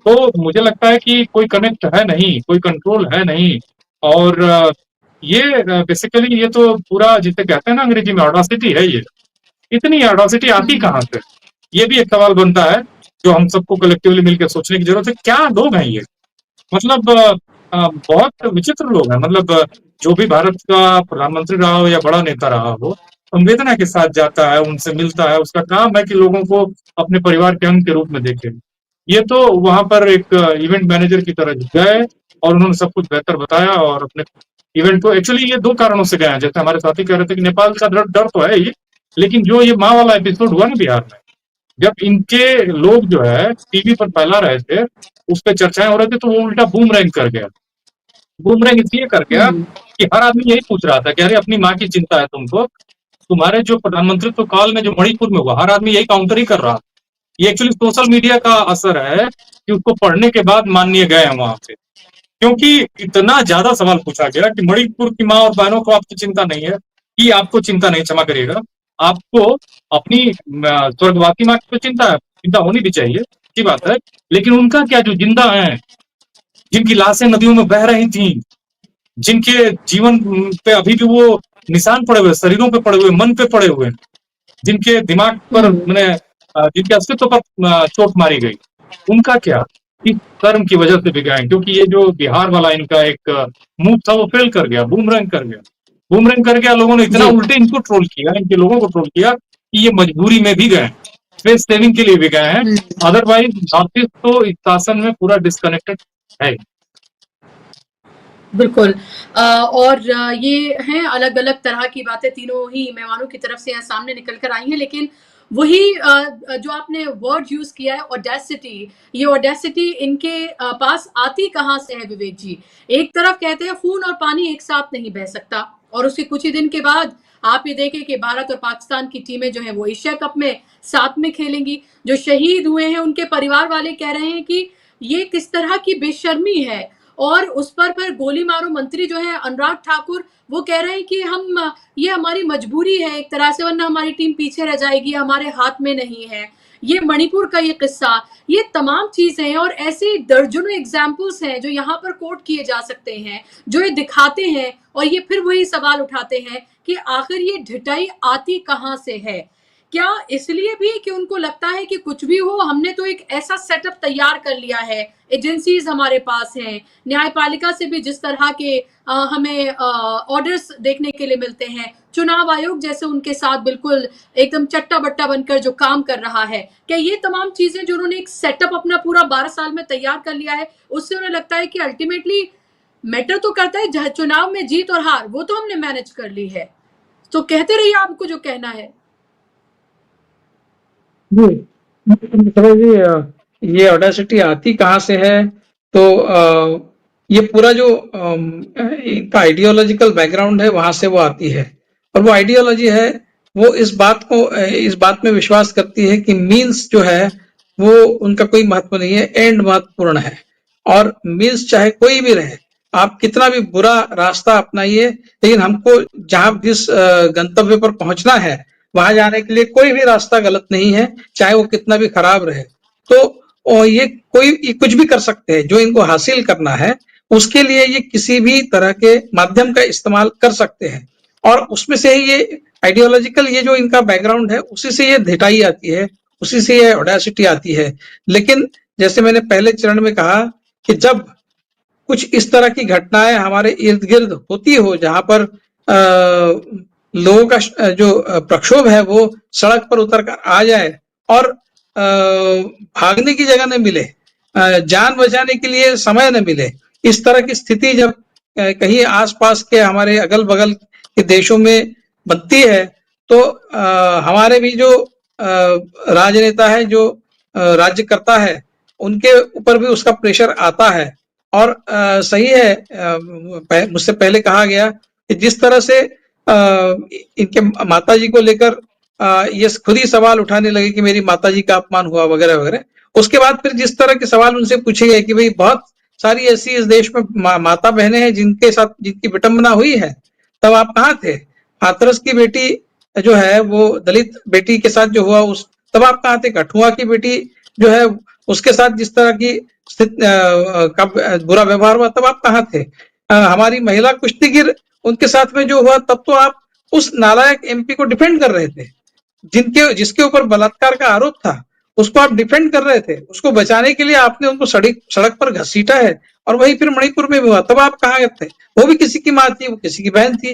तो मुझे लगता है कि कोई कनेक्ट है नहीं, कोई कंट्रोल है नहीं। और ये बेसिकली ये तो पूरा जिसे कहते हैं ना अंग्रेजी में ऑडासिटी है। ये इतनी ऑडासिटी आती कहाँ से, ये भी एक सवाल बनता है जो हम सबको कलेक्टिवली मिलकर सोचने की जरूरत है। क्या लोग हैं ये, मतलब बहुत विचित्र लोग हैं। मतलब जो भी भारत का प्रधानमंत्री रहा हो या बड़ा नेता रहा हो, संवेदना के साथ जाता है, उनसे मिलता है, उसका काम है कि लोगों को अपने परिवार के अंग के रूप में देखे। ये तो वहां पर एक इवेंट मैनेजर की तरह गए और उन्होंने सब कुछ बेहतर बताया और अपने इवेंट को। एक्चुअली ये 2 कारणों से गए हैं, जैसे हमारे साथी कह रहे थे कि नेपाल का डर तो है ही, लेकिन जो ये माँ वाला एपिसोड हुआ ना बिहार में, जब इनके लोग जो है टीवी पर फैला रहे थे, उस पर चर्चाएं हो रही थी, तो वो उल्टा बूमरैंग कर गया। बूमरैंग इसलिए कर गया कि हर आदमी यही पूछ रहा था कि अरे अपनी माँ की चिंता है तुमको, तुम्हारे जो प्रधानमंत्री काल में जो मणिपुर में हुआ, हर आदमी यही काउंटर ही कर रहा था। ये एक्चुअली सोशल मीडिया का असर है कि उसको पढ़ने के बाद माननीय गए हैं वहां पे। क्योंकि इतना ज्यादा सवाल पूछा गया कि मणिपुर की माँ और बहनों को आपकी चिंता नहीं है, कि आपको चिंता नहीं, क्षमा करिएगा, आपको अपनी स्वर्गवासी माँ की तो चिंता होनी भी चाहिए, अच्छी बात है, लेकिन उनका क्या, जो जिंदा है, जिनकी लाशें नदियों में बह रही थी, जिनके जीवन पे अभी भी वो निशान पड़े हुए, शरीरों पे पड़े हुए, मन पे पड़े हुए, जिनके दिमाग पर मैंने जिनके अस्तित्व पर चोट मारी गई, उनका क्या इस कर्म की वजह से बिगाए? क्योंकि ये जो बिहार वाला इनका एक मूव था वो फेल कर गया, बूमरैंग कर गया। लोगों ने इतना उल्टे इनको ट्रोल किया, इनके लोगों को ट्रोल किया कि ये मजबूरी में भी गए, स्पेस सेविंग के लिए भी गए हैं, अदरवाइज नॉर्थ ईस्ट तो इस शासन में पूरा डिस्कनेक्टेड है। बिल्कुल। और ये हैं अलग अलग तरह की बातें, तीनों ही मेहमानों की तरफ से यहाँ सामने निकल कर आई हैं, लेकिन वही जो आपने वर्ड यूज किया है ऑडेसिटी, ये ऑडेसिटी इनके पास आती कहाँ से है विवेक जी? एक तरफ कहते हैं खून और पानी एक साथ नहीं बह सकता, और उसके कुछ ही दिन के बाद आप ये देखें कि भारत और पाकिस्तान की टीमें जो हैं वो एशिया कप में साथ में खेलेंगी। जो शहीद हुए हैं उनके परिवार वाले कह रहे हैं कि ये किस तरह की बेशर्मी है, और उस पर गोली मारो मंत्री जो है अनुराग ठाकुर, वो कह रहे हैं कि हम, ये हमारी मजबूरी है एक तरह से, वरना हमारी टीम पीछे रह जाएगी, हमारे हाथ में नहीं है। ये मणिपुर का ये किस्सा, ये तमाम चीजें हैं, और ऐसे दर्जनों एग्जाम्पल्स हैं जो यहाँ पर कोट किए जा सकते हैं, जो ये दिखाते हैं, और ये फिर वही सवाल उठाते हैं कि आखिर ये ढिठाई आती कहाँ से है? क्या इसलिए भी कि उनको लगता है कि कुछ भी हो, हमने तो एक ऐसा सेटअप तैयार कर लिया है, एजेंसीज हमारे पास हैं, न्यायपालिका से भी जिस तरह के हमें ऑर्डर्स देखने के लिए मिलते हैं, चुनाव आयोग जैसे उनके साथ बिल्कुल एकदम चट्टा बट्टा बनकर जो काम कर रहा है, क्या ये तमाम चीजें जो उन्होंने एक सेटअप अपना पूरा 12 साल में तैयार कर लिया है, उससे उन्हें लगता है कि अल्टीमेटली मैटर तो करता है चुनाव में जीत और हार, वो तो हमने मैनेज कर ली है। तो कहते रहिए आपको जो कहना है। जी मिश्रा जी, ये ऑडेसिटी आती कहाँ से है? तो ये पूरा जो इनका आइडियोलॉजिकल बैकग्राउंड है वहां से वो आती है, और वो आइडियोलॉजी है वो इस बात में विश्वास करती है कि मीन्स जो है वो उनका कोई महत्व नहीं है, एंड महत्वपूर्ण है। और मीन्स चाहे कोई भी रहे, आप कितना भी बुरा रास्ता अपनाइए, लेकिन हमको जहां जिस गंतव्य पर पहुंचना है वहां जाने के लिए कोई भी रास्ता गलत नहीं है, चाहे वो कितना भी खराब रहे। तो ये कुछ भी कर सकते हैं, जो इनको हासिल करना है उसके लिए ये किसी भी तरह के माध्यम का इस्तेमाल कर सकते हैं, और उसमें से ही ये आइडियोलॉजिकल ये जो इनका बैकग्राउंड है उसी से ये ढिठाई आती है, उसी से ये ऑडेसिटी आती है। लेकिन जैसे मैंने पहले चरण में कहा कि जब कुछ इस तरह की घटनाएं हमारे इर्द गिर्द होती हो, जहां पर लोगों का जो प्रक्षोभ है वो सड़क पर उतर कर आ जाए, और भागने की जगह न मिले, जान बचाने के लिए समय न मिले, इस तरह की स्थिति जब कहीं आसपास के हमारे अगल बगल के देशों में बनती है, तो हमारे भी जो राजनेता है, जो राज्य करता है, उनके ऊपर भी उसका प्रेशर आता है। और सही है, मुझसे पहले कहा गया कि जिस तरह से इनके माताजी को लेकर ये खुद ही सवाल उठाने लगे कि मेरी माताजी का अपमान हुआ वगैरह वगैरह, उसके बाद फिर जिस तरह के सवाल उनसे पूछे गए कि भाई बहुत सारी ऐसी इस देश में माता बहनें हैं जिनके साथ जिनकी विटंबना हुई है, तब आप कहाँ थे? हाथरस की बेटी जो है वो दलित बेटी के साथ जो हुआ तब आप कहाँ थे? कठुआ की बेटी जो है उसके साथ जिस तरह की बुरा व्यवहार हुआ तब आप कहाँ थे? हमारी महिला कुश्तीगिर उनके साथ में जो हुआ तब तो आप उस नालायक एमपी को डिफेंड कर रहे थे, जिसके ऊपर बलात्कार का आरोप था, उसको आप डिफेंड कर रहे थे, उसको बचाने के लिए आपने उनको सड़क पर घसीटा है, और वही फिर मणिपुर में भी हुआ, तब आप कहाँ थे? वो भी किसी की माँ थी, वो किसी की बहन थी।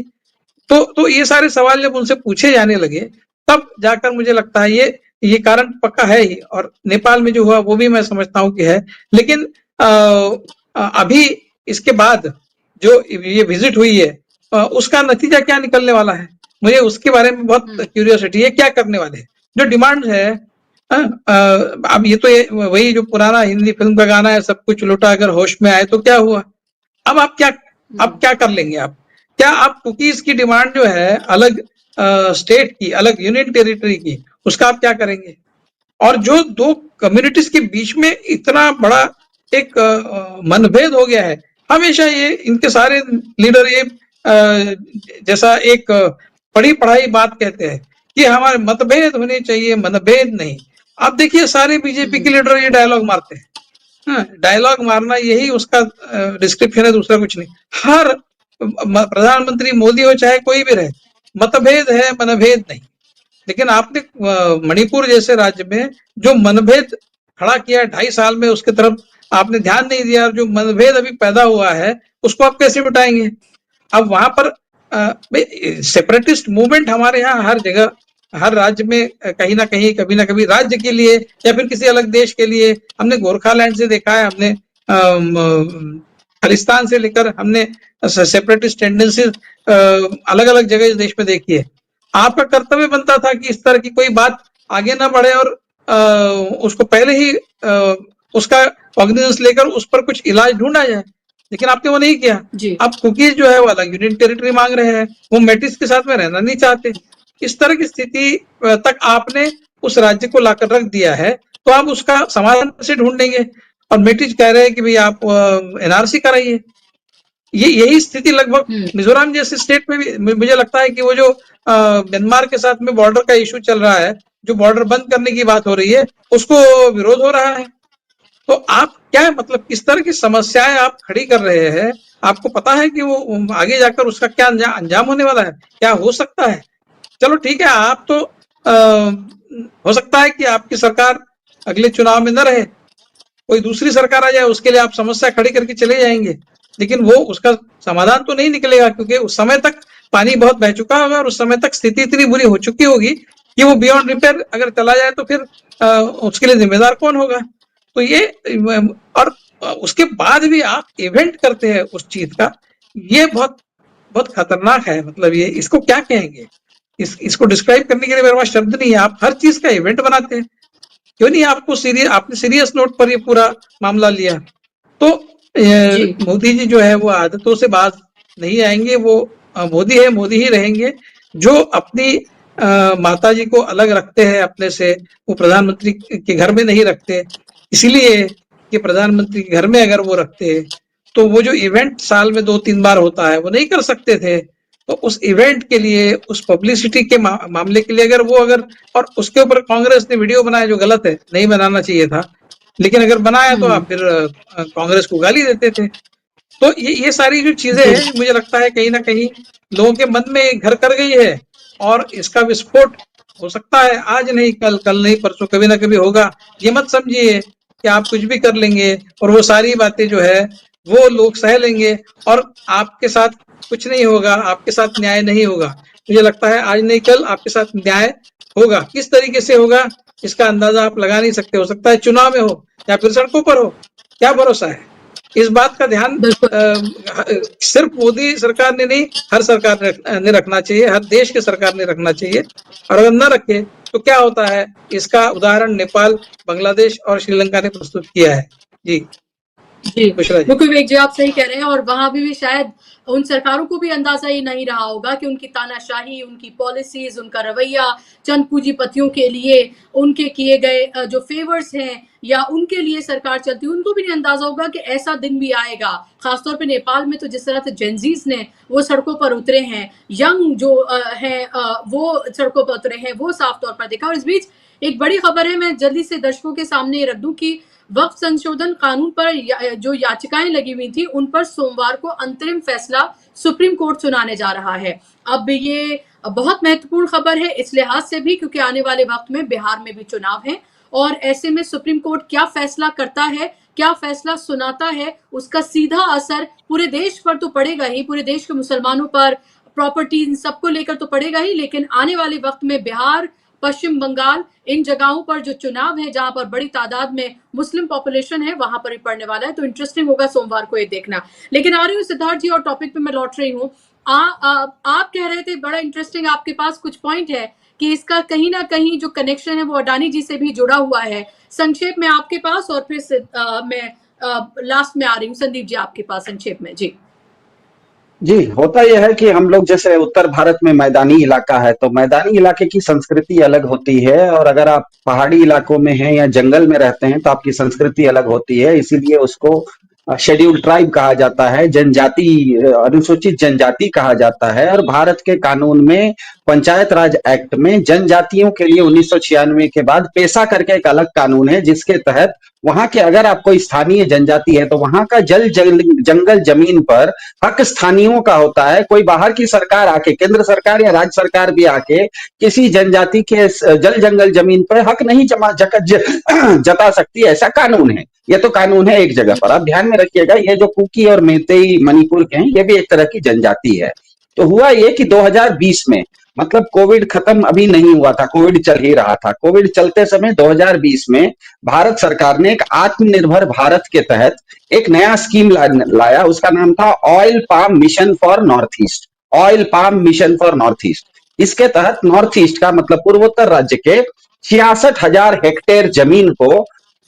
तो ये सारे सवाल जब उनसे पूछे जाने लगे, तब जाकर मुझे लगता है ये कारण पक्का है ही, और नेपाल में जो हुआ वो भी मैं समझता हूँ कि है। लेकिन अभी इसके बाद जो ये विजिट हुई है, उसका नतीजा क्या निकलने वाला है, मुझे उसके बारे में बहुत क्यूरियोसिटी है। क्या करने वाले हैं? जो डिमांड है, अब ये तो वही जो पुराना हिंदी फिल्म का गाना है, सब कुछ लुटा अगर होश में आए तो क्या हुआ। अब आप क्या कर लेंगे? आप क्या आप कुकीज की डिमांड जो है अलग स्टेट की, अलग यूनियन टेरिटरी की, उसका आप क्या करेंगे? और जो दो कम्युनिटीज के बीच में इतना बड़ा एक मनभेद हो गया है, हमेशा ये इनके सारे लीडर ये जैसा एक पढ़ी पढ़ाई बात कहते हैं कि हमारे मतभेद होने चाहिए, मनभेद नहीं। आप देखिए सारे बीजेपी के लीडर ये डायलॉग मारते हैं। हाँ, डायलॉग मारना यही उसका डिस्क्रिप्शन है, दूसरा कुछ नहीं। हर प्रधानमंत्री मोदी हो चाहे कोई भी रहे, मतभेद है, मनभेद नहीं। लेकिन आपने मणिपुर जैसे राज्य में जो मनभेद खड़ा किया 2.5 साल में, उसके तरफ आपने ध्यान नहीं दिया। जो मनभेद अभी पैदा हुआ है उसको आप कैसे मिटाएंगे? अब वहां पर सेपरेटिस्ट मूवमेंट हमारे यहाँ हर जगह, हर राज्य में कहीं ना कहीं, कभी ना कभी राज्य के लिए या फिर किसी अलग देश के लिए। हमने गोरखालैंड से देखा है, हमने खालिस्तान से लेकर हमने सेपरेटिस्ट टेंडेंसीज अलग अलग जगह इस देश में देखी है। आपका कर्तव्य बनता था कि इस तरह की कोई बात आगे ना बढ़े और उसको पहले ही उसका कॉग्निजेंस लेकर उस पर कुछ इलाज ढूंढा जाए, लेकिन आपने वो नहीं किया। अब कुकीज जो है वो अलग यूनियन टेरिटरी मांग रहे हैं, वो मेटिस के साथ में रहना नहीं चाहते। इस तरह की स्थिति तक आपने उस राज्य को लाकर रख दिया है, तो आप उसका समाधान कैसे ढूंढेंगे? और मेटिस कह रहे हैं कि भाई आप एनआरसी कराइए। ये यही स्थिति लगभग मिजोरम जैसे स्टेट में भी मुझे लगता है कि वो जो म्यांमार के साथ में बॉर्डर का इश्यू चल रहा है, जो बॉर्डर बंद करने की बात हो रही है, उसको विरोध हो रहा है। तो आप क्या मतलब किस तरह की समस्याएं आप खड़ी कर रहे हैं? आपको पता है कि वो आगे जाकर उसका क्या अंजाम होने वाला है, क्या हो सकता है? चलो ठीक है, आप तो हो सकता है कि आपकी सरकार अगले चुनाव में न रहे, कोई दूसरी सरकार आ जाए, उसके लिए आप समस्या खड़ी करके चले जाएंगे, लेकिन वो उसका समाधान तो नहीं निकलेगा, क्योंकि उस समय तक पानी बहुत बह चुका होगा और उस समय तक स्थिति इतनी बुरी हो चुकी होगी कि वो बियॉन्ड रिपेयर अगर चला जाए तो फिर उसके लिए जिम्मेदार कौन होगा? तो ये और उसके बाद भी आप इवेंट करते हैं उस चीज का, ये बहुत बहुत खतरनाक है। मतलब ये इसको क्या कहेंगे? इसको डिस्क्राइब करने के लिए मेरे पास शब्द नहीं है। आप हर चीज का इवेंट बनाते हैं, क्यों नहीं आपने सीरियस नोट पर ये पूरा मामला लिया? तो मोदी जी जो है वो आदतों से बाज नहीं आएंगे। वो मोदी है, मोदी ही रहेंगे। जो अपनी माता जी को अलग रखते हैं अपने से, वो प्रधानमंत्री के घर में नहीं रखते, इसीलिए कि प्रधानमंत्री के घर में अगर वो रखते तो वो जो इवेंट साल में 2-3 बार होता है वो नहीं कर सकते थे। तो उस इवेंट के लिए, उस पब्लिसिटी के मामले के लिए अगर और उसके ऊपर कांग्रेस ने वीडियो बनाया जो गलत है, नहीं बनाना चाहिए था, लेकिन अगर बनाया तो आप फिर कांग्रेस को गाली देते थे। तो ये सारी जो चीजें हैं, मुझे लगता है कहीं ना कहीं लोगों के मन में घर कर गई है और इसका विस्फोट हो सकता है आज नहीं कल, कल नहीं परसों, कभी ना कभी होगा। ये मत समझिए कि आप कुछ भी कर लेंगे और वो सारी बातें जो है वो लोग सह लेंगे और आपके साथ कुछ नहीं होगा, आपके साथ न्याय नहीं होगा। मुझे लगता है आज नहीं कल आपके साथ न्याय होगा। किस तरीके से होगा इसका अंदाजा आप लगा नहीं सकते। हो सकता है चुनाव में हो या फिर सड़कों पर हो, क्या भरोसा है? इस बात का ध्यान सिर्फ मोदी सरकार ने नहीं, हर सरकार ने रखना चाहिए, हर देश के सरकार ने रखना चाहिए। और अगर न रखे तो क्या होता है, इसका उदाहरण नेपाल, बांग्लादेश और श्रीलंका ने प्रस्तुत किया है। जी मुकुल विवेक जी, आप सही कह रहे हैं। और वहां भी शायद उन सरकारों को भी अंदाजा ये नहीं रहा होगा कि उनकी तानाशाही, उनकी पॉलिसीज, उनका रवैया चंद पूंजीपतियों के लिए, उनके किए गए जो फेवर्स हैं या उनके लिए सरकार चलती है, उनको भी नहीं अंदाजा होगा कि ऐसा दिन भी आएगा। खासतौर पे नेपाल में तो जिस तरह से जेनजीज ने वो सड़कों पर उतरे हैं, यंग जो है वो सड़कों पर उतरे हैं, वो साफ तौर पर देखा। और इस बीच एक बड़ी खबर है, मैं जल्दी से दर्शकों के सामने रख दूं कि वक्फ संशोधन कानून पर जो याचिकाएं लगी हुई थी, उन पर सोमवार को अंतरिम फैसला सुप्रीम कोर्ट सुनाने जा रहा है। अब ये बहुत महत्वपूर्ण खबर है इस लिहाज से भी क्योंकि आने वाले वक्त में बिहार में भी चुनाव है और ऐसे में सुप्रीम कोर्ट क्या फैसला करता है, क्या फैसला सुनाता है, उसका सीधा असर पूरे देश पर तो पड़ेगा ही, पूरे देश के मुसलमानों पर, प्रॉपर्टी, इन सबको लेकर तो पड़ेगा ही, लेकिन आने वाले वक्त में बिहार, पश्चिम बंगाल, इन जगहों पर जो चुनाव है जहां पर बड़ी तादाद में मुस्लिम पॉपुलेशन है, वहां पर भी पड़ने वाला है। तो इंटरेस्टिंग होगा सोमवार को ये देखना। लेकिन आ रही हूँ सिद्धार्थ जी और टॉपिक पे मैं लौट रही हूँ। आप कह रहे थे, बड़ा इंटरेस्टिंग, आपके पास कुछ पॉइंट है कि इसका कहीं ना कहीं जो कनेक्शन है वो अडानी जी से भी जुड़ा हुआ है। संक्षेप में आपके पास और फिर मैं लास्ट में आ रही हूँ संदीप जी आपके पास संक्षेप में। जी, होता यह है कि हम लोग जैसे उत्तर भारत में मैदानी इलाका है, तो मैदानी इलाके की संस्कृति अलग होती है और अगर आप पहाड़ी इलाकों में हैं या जंगल में रहते हैं तो आपकी संस्कृति अलग होती है। इसीलिए उसको शेड्यूल्ड ट्राइब कहा जाता है, जनजाति, अनुसूचित जनजाति कहा जाता है। और भारत के कानून में, पंचायत राज एक्ट में जनजातियों के लिए 1996 के बाद पेशा करके एक अलग कानून है, जिसके तहत वहां के अगर आप कोई स्थानीय जनजाति है तो वहां का जंगल जमीन पर हक स्थानीयोों का होता है। कोई बाहर की सरकार आके, केंद्र सरकार या राज्य सरकार भी आके किसी जनजाति के जंगल जमीन पर हक नहीं जता सकती, ऐसा कानून है। ये तो कानून है एक जगह पर। आप ध्यान में रखिएगा, ये जो कुकी और मेइतेई मणिपुर के हैं, ये भी एक तरह की जनजाति है। तो हुआ ये कि 2020 में, मतलब कोविड खत्म अभी नहीं हुआ था, कोविड चल ही रहा था। कोविड चलते समय 2020 में भारत सरकार ने एक आत्मनिर्भर भारत के तहत एक नया स्कीम लाया। उसका नाम था oil palm mission for north east. Oil palm mission for north east. इसके तहत नॉर्थ ईस्ट का मतलब पूर्वोत्तर राज्य के 66,000 हेक्टेयर जमीन को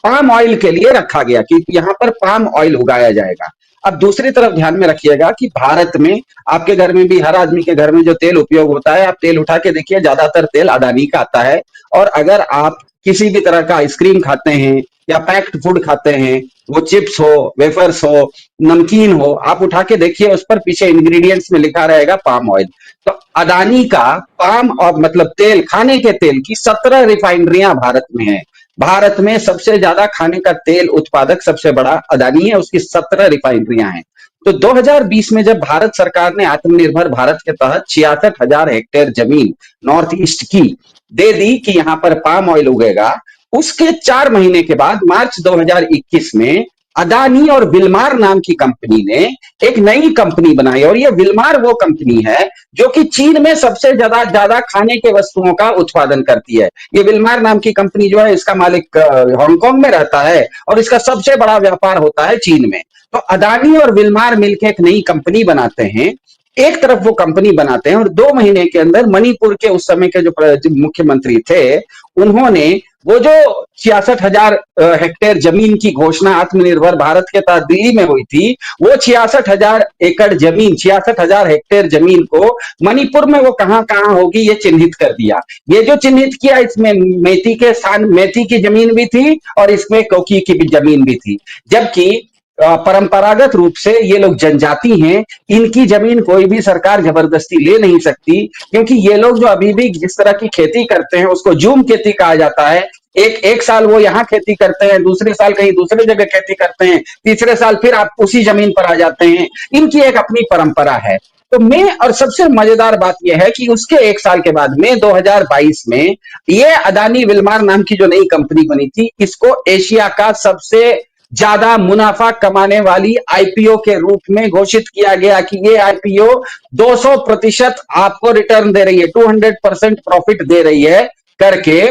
पाम ऑयल के लिए रखा गया कि यहाँ पर पाम ऑयल उगाया जाएगा। अब दूसरी तरफ ध्यान में रखिएगा कि भारत में, आपके घर में भी, हर आदमी के घर में जो तेल उपयोग होता है, आप तेल उठा के देखिए, ज्यादातर तेल अडानी का आता है। और अगर आप किसी भी तरह का आइसक्रीम खाते हैं या पैक्ड फूड खाते हैं, वो चिप्स हो, वेफर्स हो, नमकीन हो, आप उठा के देखिए, उस पर पीछे इंग्रेडिएंट्स में लिखा रहेगा पाम ऑयल। तो अडानी का पाम और मतलब तेल, खाने के तेल की 17 रिफाइनरियां भारत में है। भारत में सबसे ज्यादा खाने का तेल उत्पादक सबसे बड़ा अडानी है, उसकी 17 रिफाइनरियां हैं। तो 2020 में जब भारत सरकार ने आत्मनिर्भर भारत के तहत 66,000 हेक्टेयर जमीन नॉर्थ ईस्ट की दे दी कि यहां पर पाम ऑयल उगेगा, उसके 4 महीने के बाद मार्च 2021 में अडानी और विलमार नाम की कंपनी ने एक नई कंपनी बनाई। और ये विलमार वो कंपनी है जो कि चीन में सबसे ज्यादा खाने के वस्तुओं का उत्पादन करती है। ये विलमार नाम की कंपनी जो है, इसका मालिक हांगकांग में रहता है और इसका सबसे बड़ा व्यापार होता है चीन में। तो अडानी और विलमार मिलकर एक नई कंपनी बनाते हैं। एक तरफ वो कंपनी बनाते हैं और 2 महीने के अंदर मणिपुर के उस समय के जो मुख्यमंत्री थे, उन्होंने वो जो 66,000 हेक्टेयर जमीन की घोषणा आत्मनिर्भर भारत के तहत दिल्ली में हुई थी, वो 66,000 एकड़ जमीन, 66,000 हेक्टेयर जमीन को मणिपुर में वो कहां कहां होगी ये चिन्हित कर दिया। ये जो चिन्हित किया, इसमें मेती के स्थान, मेती की जमीन भी थी और इसमें कोकी की भी जमीन भी थी। जबकि परंपरागत रूप से ये लोग जनजाति हैं, इनकी जमीन कोई भी सरकार जबरदस्ती ले नहीं सकती, क्योंकि ये लोग जो अभी भी जिस तरह की खेती करते हैं उसको जूम खेती कहा जाता है। एक साल वो यहाँ खेती करते हैं, दूसरे साल कहीं दूसरे जगह खेती करते हैं, तीसरे साल फिर आप उसी जमीन पर आ जाते हैं। इनकी एक अपनी परंपरा है। तो और सबसे मजेदार बात यह है कि उसके 1 साल के बाद में 2022 में ये अडानी विलमार नाम की जो नई कंपनी बनी थी, इसको एशिया का सबसे ज्यादा मुनाफा कमाने वाली आईपीओ के रूप में घोषित किया गया कि ये आईपीओ 200% आपको रिटर्न दे रही है, 200% प्रॉफिट दे रही है करके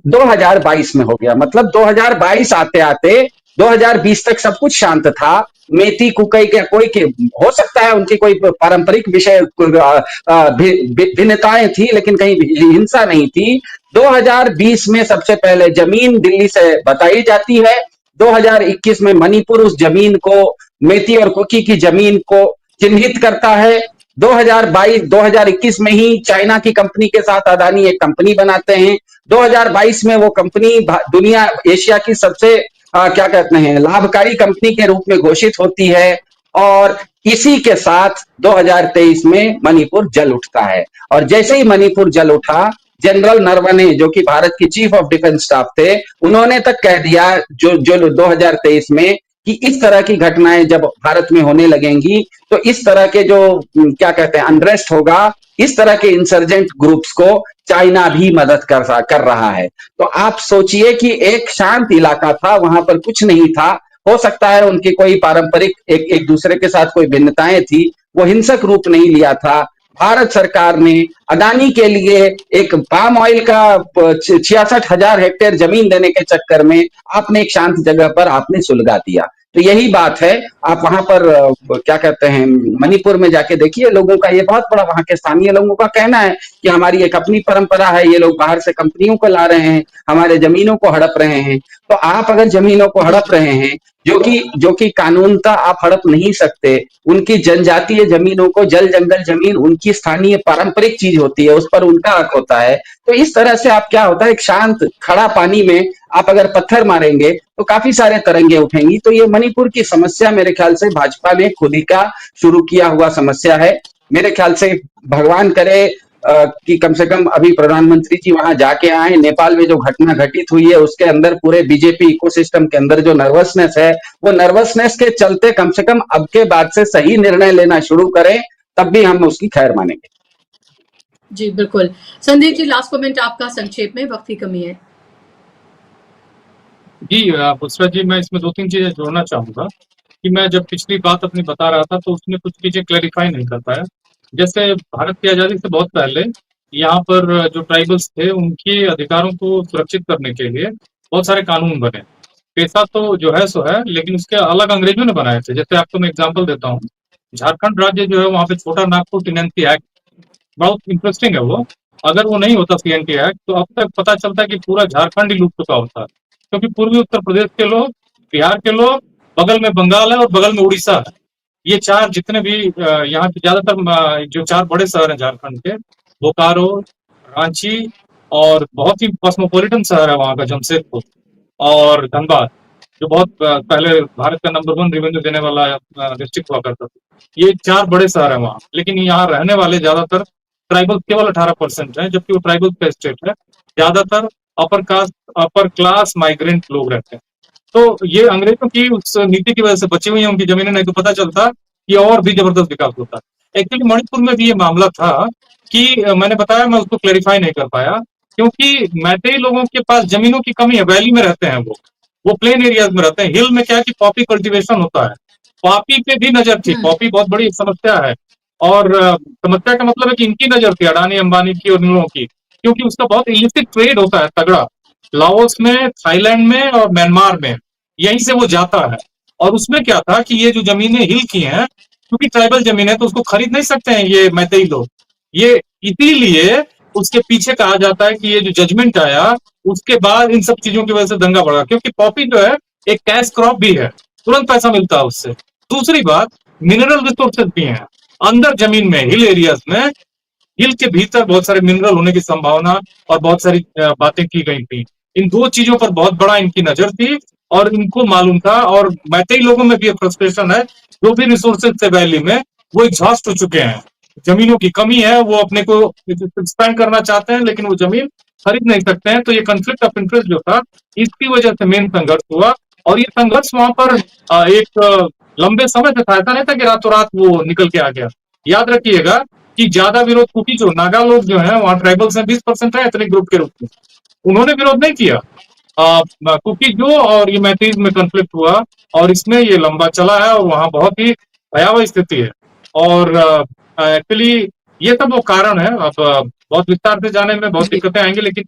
2022 में हो गया। मतलब 2022 आते आते 2020 तक सब कुछ शांत था। मेती कुकई के कोई के हो सकता है उनकी कोई पारंपरिक विषय भिन्नताएं थी, लेकिन कहीं हिंसा नहीं थी। 2020 में सबसे पहले जमीन दिल्ली से बताई जाती है। 2021 में मणिपुर उस जमीन को, मेती और कुकी की जमीन को चिन्हित करता है। 2021 में ही चाइना की कंपनी के साथ अडानी एक कंपनी बनाते हैं। 2022 में वो कंपनी दुनिया, एशिया की सबसे क्या कहते हैं, लाभकारी कंपनी के रूप में घोषित होती है। और इसी के साथ 2023 में मणिपुर जल उठता है। और जैसे ही मणिपुर जल उठा, जनरल नरवणे जो कि भारत की चीफ ऑफ डिफेंस स्टाफ थे, उन्होंने तक कह दिया जो 2023 में कि इस तरह की घटनाएं जब भारत में होने लगेंगी तो इस तरह के जो क्या कहते हैं अनरेस्ट होगा, इस तरह के इंसर्जेंट ग्रुप्स को चाइना भी मदद कर रहा है। तो आप सोचिए कि एक शांत इलाका था, वहां पर कुछ नहीं था। हो सकता है उनकी कोई पारंपरिक एक दूसरे के साथ कोई भिन्नताएं थी, वो हिंसक रूप नहीं लिया था। भारत सरकार ने अडानी के लिए एक पाम ऑयल का 66,000 हेक्टेयर जमीन देने के चक्कर में आपने एक शांत जगह पर आपने सुलगा दिया। तो यही बात है। आप वहां पर क्या कहते हैं, मणिपुर में जाके देखिए, लोगों का ये बहुत बड़ा, वहां के स्थानीय लोगों का कहना है कि हमारी एक अपनी परंपरा है, ये लोग बाहर से कंपनियों को ला रहे हैं, हमारे जमीनों को हड़प रहे हैं। तो आप अगर जमीनों को हड़प रहे हैं, जो कि कानूनतः आप हड़प नहीं सकते। उनकी जनजातीय जमीनों को, जल जंगल जमीन उनकी स्थानीय पारंपरिक चीज होती है, उस पर उनका हक होता है। तो इस तरह से आप क्या होता है, एक शांत खड़ा पानी में आप अगर पत्थर मारेंगे तो काफी सारे तरंगे उठेंगी। तो ये मणिपुर की समस्या मेरे ख्याल से भाजपा ने खुद ही का शुरू किया हुआ समस्या है। मेरे ख्याल से भगवान करे कि कम से कम अभी प्रधानमंत्री जी वहां जाके आए। नेपाल में जो घटना घटित हुई है उसके अंदर पूरे बीजेपी इकोसिस्टम के अंदर जो नर्वसनेस है, वो नर्वसनेस के चलते कम से कम अब के बाद से सही निर्णय लेना शुरू करें, तब भी हम उसकी खैर मानेंगे। जी बिल्कुल। संदीप जी, लास्ट कमेंट आपका संक्षेप में, वक्त की कमी है। जी बुसरा जी, मैं इसमें 2-3 चीजें जोड़ना चाहूंगा कि मैं जब पिछली बात अपनी बता रहा था तो उसमें कुछ चीजें क्लैरिफाई नहीं कर पाया। जैसे भारत की आजादी से बहुत पहले यहाँ पर जो ट्राइबल्स थे उनके अधिकारों को सुरक्षित करने के लिए बहुत सारे कानून बने। पेशा तो जो है सो है, लेकिन उसके अलग अंग्रेजों ने बनाए थे। जैसे आपको मैं एग्जाम्पल देता हूँ, झारखंड राज्य जो है वहाँ पे छोटा नागपुर टेनेंसी एक्ट बहुत इंटरेस्टिंग है वो। अगर वो नहीं होता सीएनटी एक्ट तो अब तक पता चलता है कि पूरा झारखंड ही लूट चुका होता, क्योंकि पूर्वी उत्तर प्रदेश के लोग, बिहार के लोग, बगल में बंगाल है और बगल में उड़ीसा है। ये चार जितने भी यहाँ के ज्यादातर जो चार बड़े शहर हैं झारखंड के, बोकारो, रांची और बहुत ही कॉस्मोपॉलिटन शहर है वहाँ का जमशेदपुर और धनबाद, जो बहुत पहले भारत का नंबर 1 रेवेन्यू देने वाला डिस्ट्रिक्ट हुआ करता था। ये चार बड़े शहर है वहाँ, लेकिन यहाँ रहने वाले ज्यादातर ट्राइबल केवल 18% है, जबकि वो ट्राइबल का स्टेट है। ज्यादातर अपर क्लास माइग्रेंट लोग रहते हैं। तो ये अंग्रेजों की उस नीति की वजह से बची हुई है उनकी जमीनें, नहीं तो पता चलता कि और भी जबरदस्त विकास होता। एक्चुअली मणिपुर में भी ये मामला था कि मैंने बताया, मैं उसको क्लेरिफाई नहीं कर पाया क्योंकि मैतेई लोगों के पास जमीनों की कमी है, वैली में रहते हैं वो प्लेन एरियाज में रहते हैं। हिल में क्या है कि पॉपी कल्टीवेशन होता है, पॉपी पे भी नजर थी। पॉपी बहुत बड़ी समस्या है और समस्या का मतलब है कि इनकी नजर थी, अडानी अंबानी की और इन लोगों की, क्योंकि उसका बहुत इलिसिट ट्रेड होता है तगड़ा, लाओस में, थाईलैंड में और म्यांमार में, यहीं से वो जाता है। और उसमें क्या था कि ये जो जमीनें हिल की हैं, क्योंकि ट्राइबल जमीन है तो उसको खरीद नहीं सकते हैं ये मैतेई लोग। ये इसीलिए उसके पीछे कहा जाता है कि ये जो जजमेंट आया उसके बाद इन सब चीजों की वजह से दंगा बढ़ा, क्योंकि पॉपी जो है एक कैश क्रॉप भी है, तुरंत पैसा मिलता है उससे। दूसरी बात, मिनरल रिसोर्सेज भी हैं अंदर जमीन में, हिल एरियाज में, हिल के भीतर बहुत सारे मिनरल होने की संभावना और बहुत सारी बातें की गई थी। इन दो चीजों पर बहुत बड़ा इनकी नजर थी और इनको मालूम था। और मैतेई लोगों में भी फ्रस्ट्रेशन है, जो भी रिसोर्सेज थे वैली में वो एग्जॉस्ट हो चुके हैं, जमीनों की कमी है, वो अपने को एक्सपैंड करना चाहते हैं लेकिन वो जमीन खरीद नहीं सकते हैं। तो ये कॉन्फ्लिक्ट ऑफ इंटरेस्ट जो था, इसकी वजह से मेन संघर्ष हुआ। और ये संघर्ष वहां पर एक लंबे समय से था, ऐसा नहीं था कि रातों रात वो निकल के आ गया। याद रखिएगा कि ज्यादा विरोध, क्योंकि जो नागा लोग जो है वहां ट्राइबल्स में 20% है एथनिक ग्रुप के रूप में, उन्होंने विरोध नहीं किया। क्योंकि जो और ये मैतेईज में कॉन्फ्लिक्ट हुआ और इसमें ये लंबा चला है और वहां बहुत ही भयावह स्थिति है। और एक्चुअली ये सब वो कारण है। अब बहुत विस्तार से जाने में बहुत दिक्कतें आएंगी, लेकिन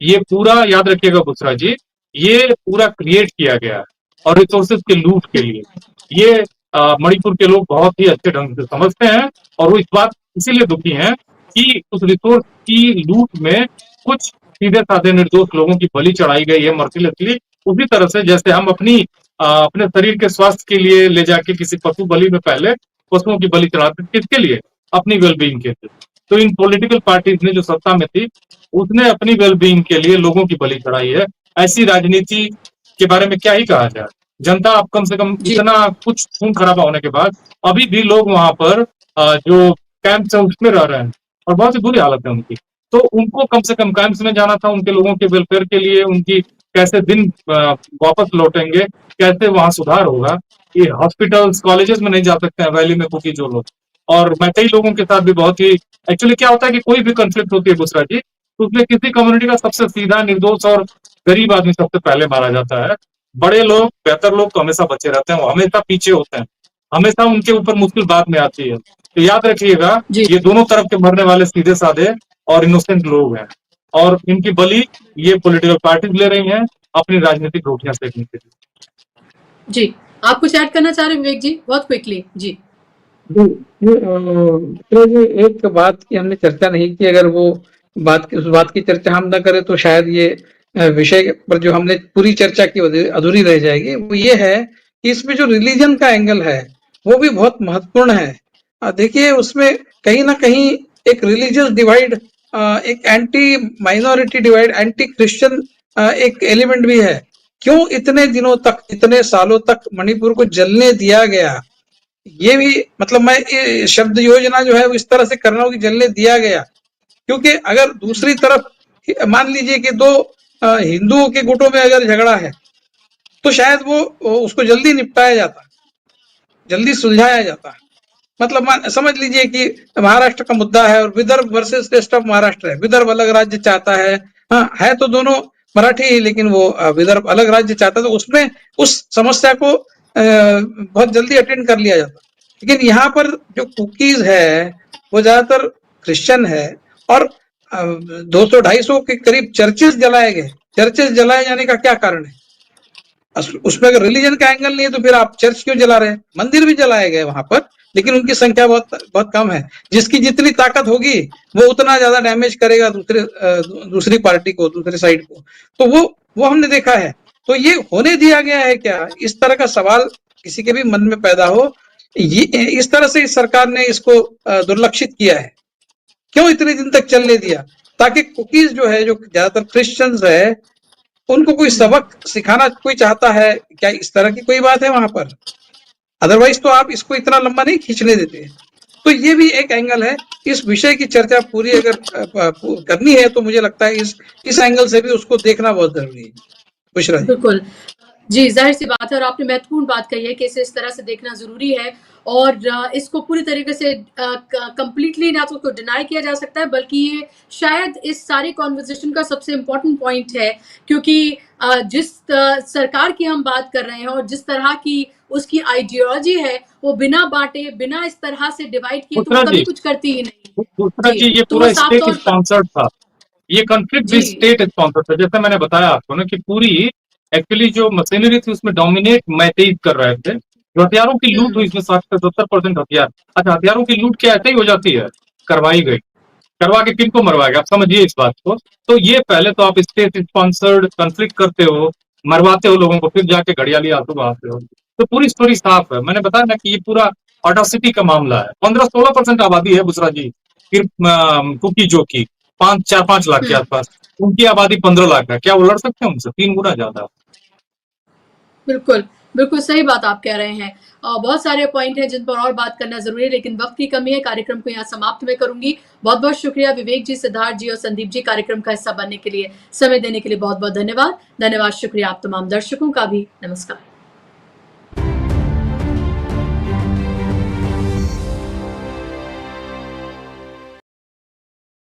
ये पूरा याद रखिएगा बुसरा जी, ये पूरा क्रिएट किया गया है और रिसोर्सेज के लूट के लिए। ये मणिपुर के लोग बहुत ही अच्छे ढंग से समझते हैं और वो इस बात इसीलिए दुखी हैं कि उस रिसोर्स की लूट में कुछ सीधे साधे निर्दोष लोगों की बलि चढ़ाई गई है मर्सिलेसली। उसी तरह से जैसे हम अपने शरीर के स्वास्थ्य के लिए ले जाके किसी पशु बलि में पहले पशुओं की बलि चढ़ाते, किसके लिए? अपनी वेलबींग के लिए। तो इन पॉलिटिकल पार्टीज ने जो सत्ता में थी उसने अपनी वेलबींग के लिए लोगों की बलि चढ़ाई है। ऐसी राजनीति के बारे में क्या ही कहा जाए। जनता अब कम से कम इतना कुछ खून खराबा होने के बाद अभी भी लोग वहां पर जो कैंप्स है उसमें रह रहे हैं और बहुत ही बुरी हालत है उनकी। तो उनको कम से कम कैंप्स में जाना था, उनके लोगों के वेलफेयर के लिए, उनकी कैसे दिन वापस लौटेंगे, कैसे वहां सुधार होगा। ये हॉस्पिटल्स, कॉलेजेस में नहीं जा सकते हैं वैली में कुकी जो लोग। और मैतेई लोगों के साथ भी बहुत ही, एक्चुअली क्या होता है कि कोई भी कंफ्लिक्ट होती है बुसरा जी, तो उसमें किसी कम्युनिटी का सबसे सीधा, निर्दोष और गरीब आदमी सबसे पहले मारा जाता है। बड़े लोग, बेहतर लोग तो हमेशा बचे रहते हैं, वो हमेशा पीछे होते हैं, हमेशा उनके ऊपर मुश्किल बाद में आती है। तो याद रखिएगा ये दोनों तरफ के मरने वाले सीधे साधे और इनोसेंट लोग हैं और इनकी बलि ये पॉलिटिकल पार्टीज ले रही हैं अपनी राजनीतिक रोटियां सेकने के लिए। जी, आप कुछ ऐड करना चाह रहे हैं विवेक जी, बहुत क्विकली? जी जी, एक बात की हमने चर्चा नहीं की, अगर वो उस बात की चर्चा हम ना करें तो शायद ये विषय पर जो हमने पूरी चर्चा की अधूरी रह जाएगी, वो ये है कि इसमें जो रिलीजन का एंगल है वो भी बहुत महत्वपूर्ण है। देखिए, उसमें कहीं ना कहीं एक रिलीजियस डिवाइड, एक anti minority divide, anti Christian एक एलिमेंट भी है। क्यों इतने दिनों तक, इतने सालों तक मणिपुर को जलने दिया गया, ये भी मतलब मैं ये शब्द योजना जो है वो इस तरह से करना हो कि जलने दिया गया, क्योंकि अगर दूसरी तरफ मान लीजिए कि दो हिंदुओं के गुटों में अगर झगड़ा है तो शायद वो उसको जल्दी निपटाया जाता, जल्दी सुलझाया जाता। मतलब समझ लीजिए कि महाराष्ट्र का मुद्दा है और Vidarbha versus rest of Maharashtra है, विदर्भ अलग राज्य चाहता है, हाँ है तो दोनों मराठी ही, लेकिन वो विदर्भ अलग राज्य चाहता, तो उसमें उस समस्या को बहुत जल्दी अटेंड कर लिया जाता। लेकिन यहाँ पर जो कुकीज है वो ज्यादातर क्रिश्चियन है और 200-250 के करीब चर्चेस जलाए गए। चर्चेस जलाए जाने का क्या कारण है? उसमें अगर रिलीजन का एंगल नहीं है तो फिर आप चर्च क्यों जला रहे हैं? मंदिर भी जलाए गए वहां पर, लेकिन उनकी संख्या बहुत बहुत कम है। जिसकी जितनी ताकत होगी वो उतना ज्यादा डैमेज करेगा दूसरी पार्टी को, दूसरी साइड को, तो वो हमने देखा है। तो ये होने दिया गया है क्या? इस तरह का सवाल किसी के भी मन में पैदा हो, ये इस तरह से इस सरकार ने इसको दुर्लक्षित किया है। क्यों इतने दिन तक चलने दिया? ताकि कुकीज जो है, जो ज्यादातर क्रिश्चियंस है, उनको कोई सबक सिखाना कोई चाहता है क्या? इस तरह की कोई बात है वहां पर? अदरवाइज तो आप इसको इतना लंबा नहीं खींचने देते। तो ये भी एक एंगल है। इस विषय की चर्चा पूरी अगर करनी है तो मुझे लगता है इस एंगल से भी उसको देखना बहुत जरूरी है। बुशरा जी। बिल्कुल जी, जाहिर सी बात है और आपने महत्वपूर्ण बात कही है कि इसे इस तरह से देखना जरूरी है और इसको पूरी तरीके से कंप्लीटली ना तो उसको डिनाई किया जा सकता है, बल्कि ये शायद इस सारी कॉन्वर्सेशन का सबसे इम्पोर्टेंट पॉइंट है, क्योंकि जिस सरकार की हम बात कर रहे हैं और जिस तरह की उसकी आइडियोलॉजी है, वो बिना बांटे, बिना इस तरह से डिवाइड किए तो कभी कुछ करती ही नहीं। दूसरा जी, ये पूरा स्टेट स्पॉन्सर्ड था, ये कॉन्फ्लिक्ट भी स्टेट स्पॉन्सर्ड था। जैसे मैंने बताया आपको ना कि पूरी एक्चुअली जो मशीनरी थी उसमें डोमिनेट मैतेईज कर रहे थे। जो हथियारों की लूट हुई इसमें 60 से 70% हथियार। अच्छा, हथियारों की लूट क्या ऐसे ही हो जाती है? करवाई गई। करवा के किनको मरवाया गया? आप समझिए इस बात को। तो ये पहले तो आप स्टेट स्पॉन्सर्ड कॉन्फ्लिक्ट करते हो, मरवाते हो लोगों को, फिर जाके घड़ियाली आंसू बहाते हो। तो पूरी स्टोरी साफ है। मैंने बताया ना कि ये पूरा ऑटोसिटी का मामला है। 15-16% आबादी है बुसरा जी, फिर कुकी जो की 4-5 लाख के आसपास, उनकी आबादी 15 लाख है। क्या वो लड़ सकते हैं उनसे? 3 गुना ज्यादा। बिल्कुल बिल्कुल सही बात आप कह रहे हैं। बहुत सारे पॉइंट हैं जिन पर और बात करना जरूरी है, लेकिन वक्त की कमी है। कार्यक्रम को यहाँ समाप्त में करूंगी। बहुत बहुत शुक्रिया विवेक जी, सिद्धार्थ जी और संदीप जी, कार्यक्रम का हिस्सा बनने के लिए, समय देने के लिए बहुत बहुत धन्यवाद। शुक्रिया आप तमाम दर्शकों का भी। नमस्कार।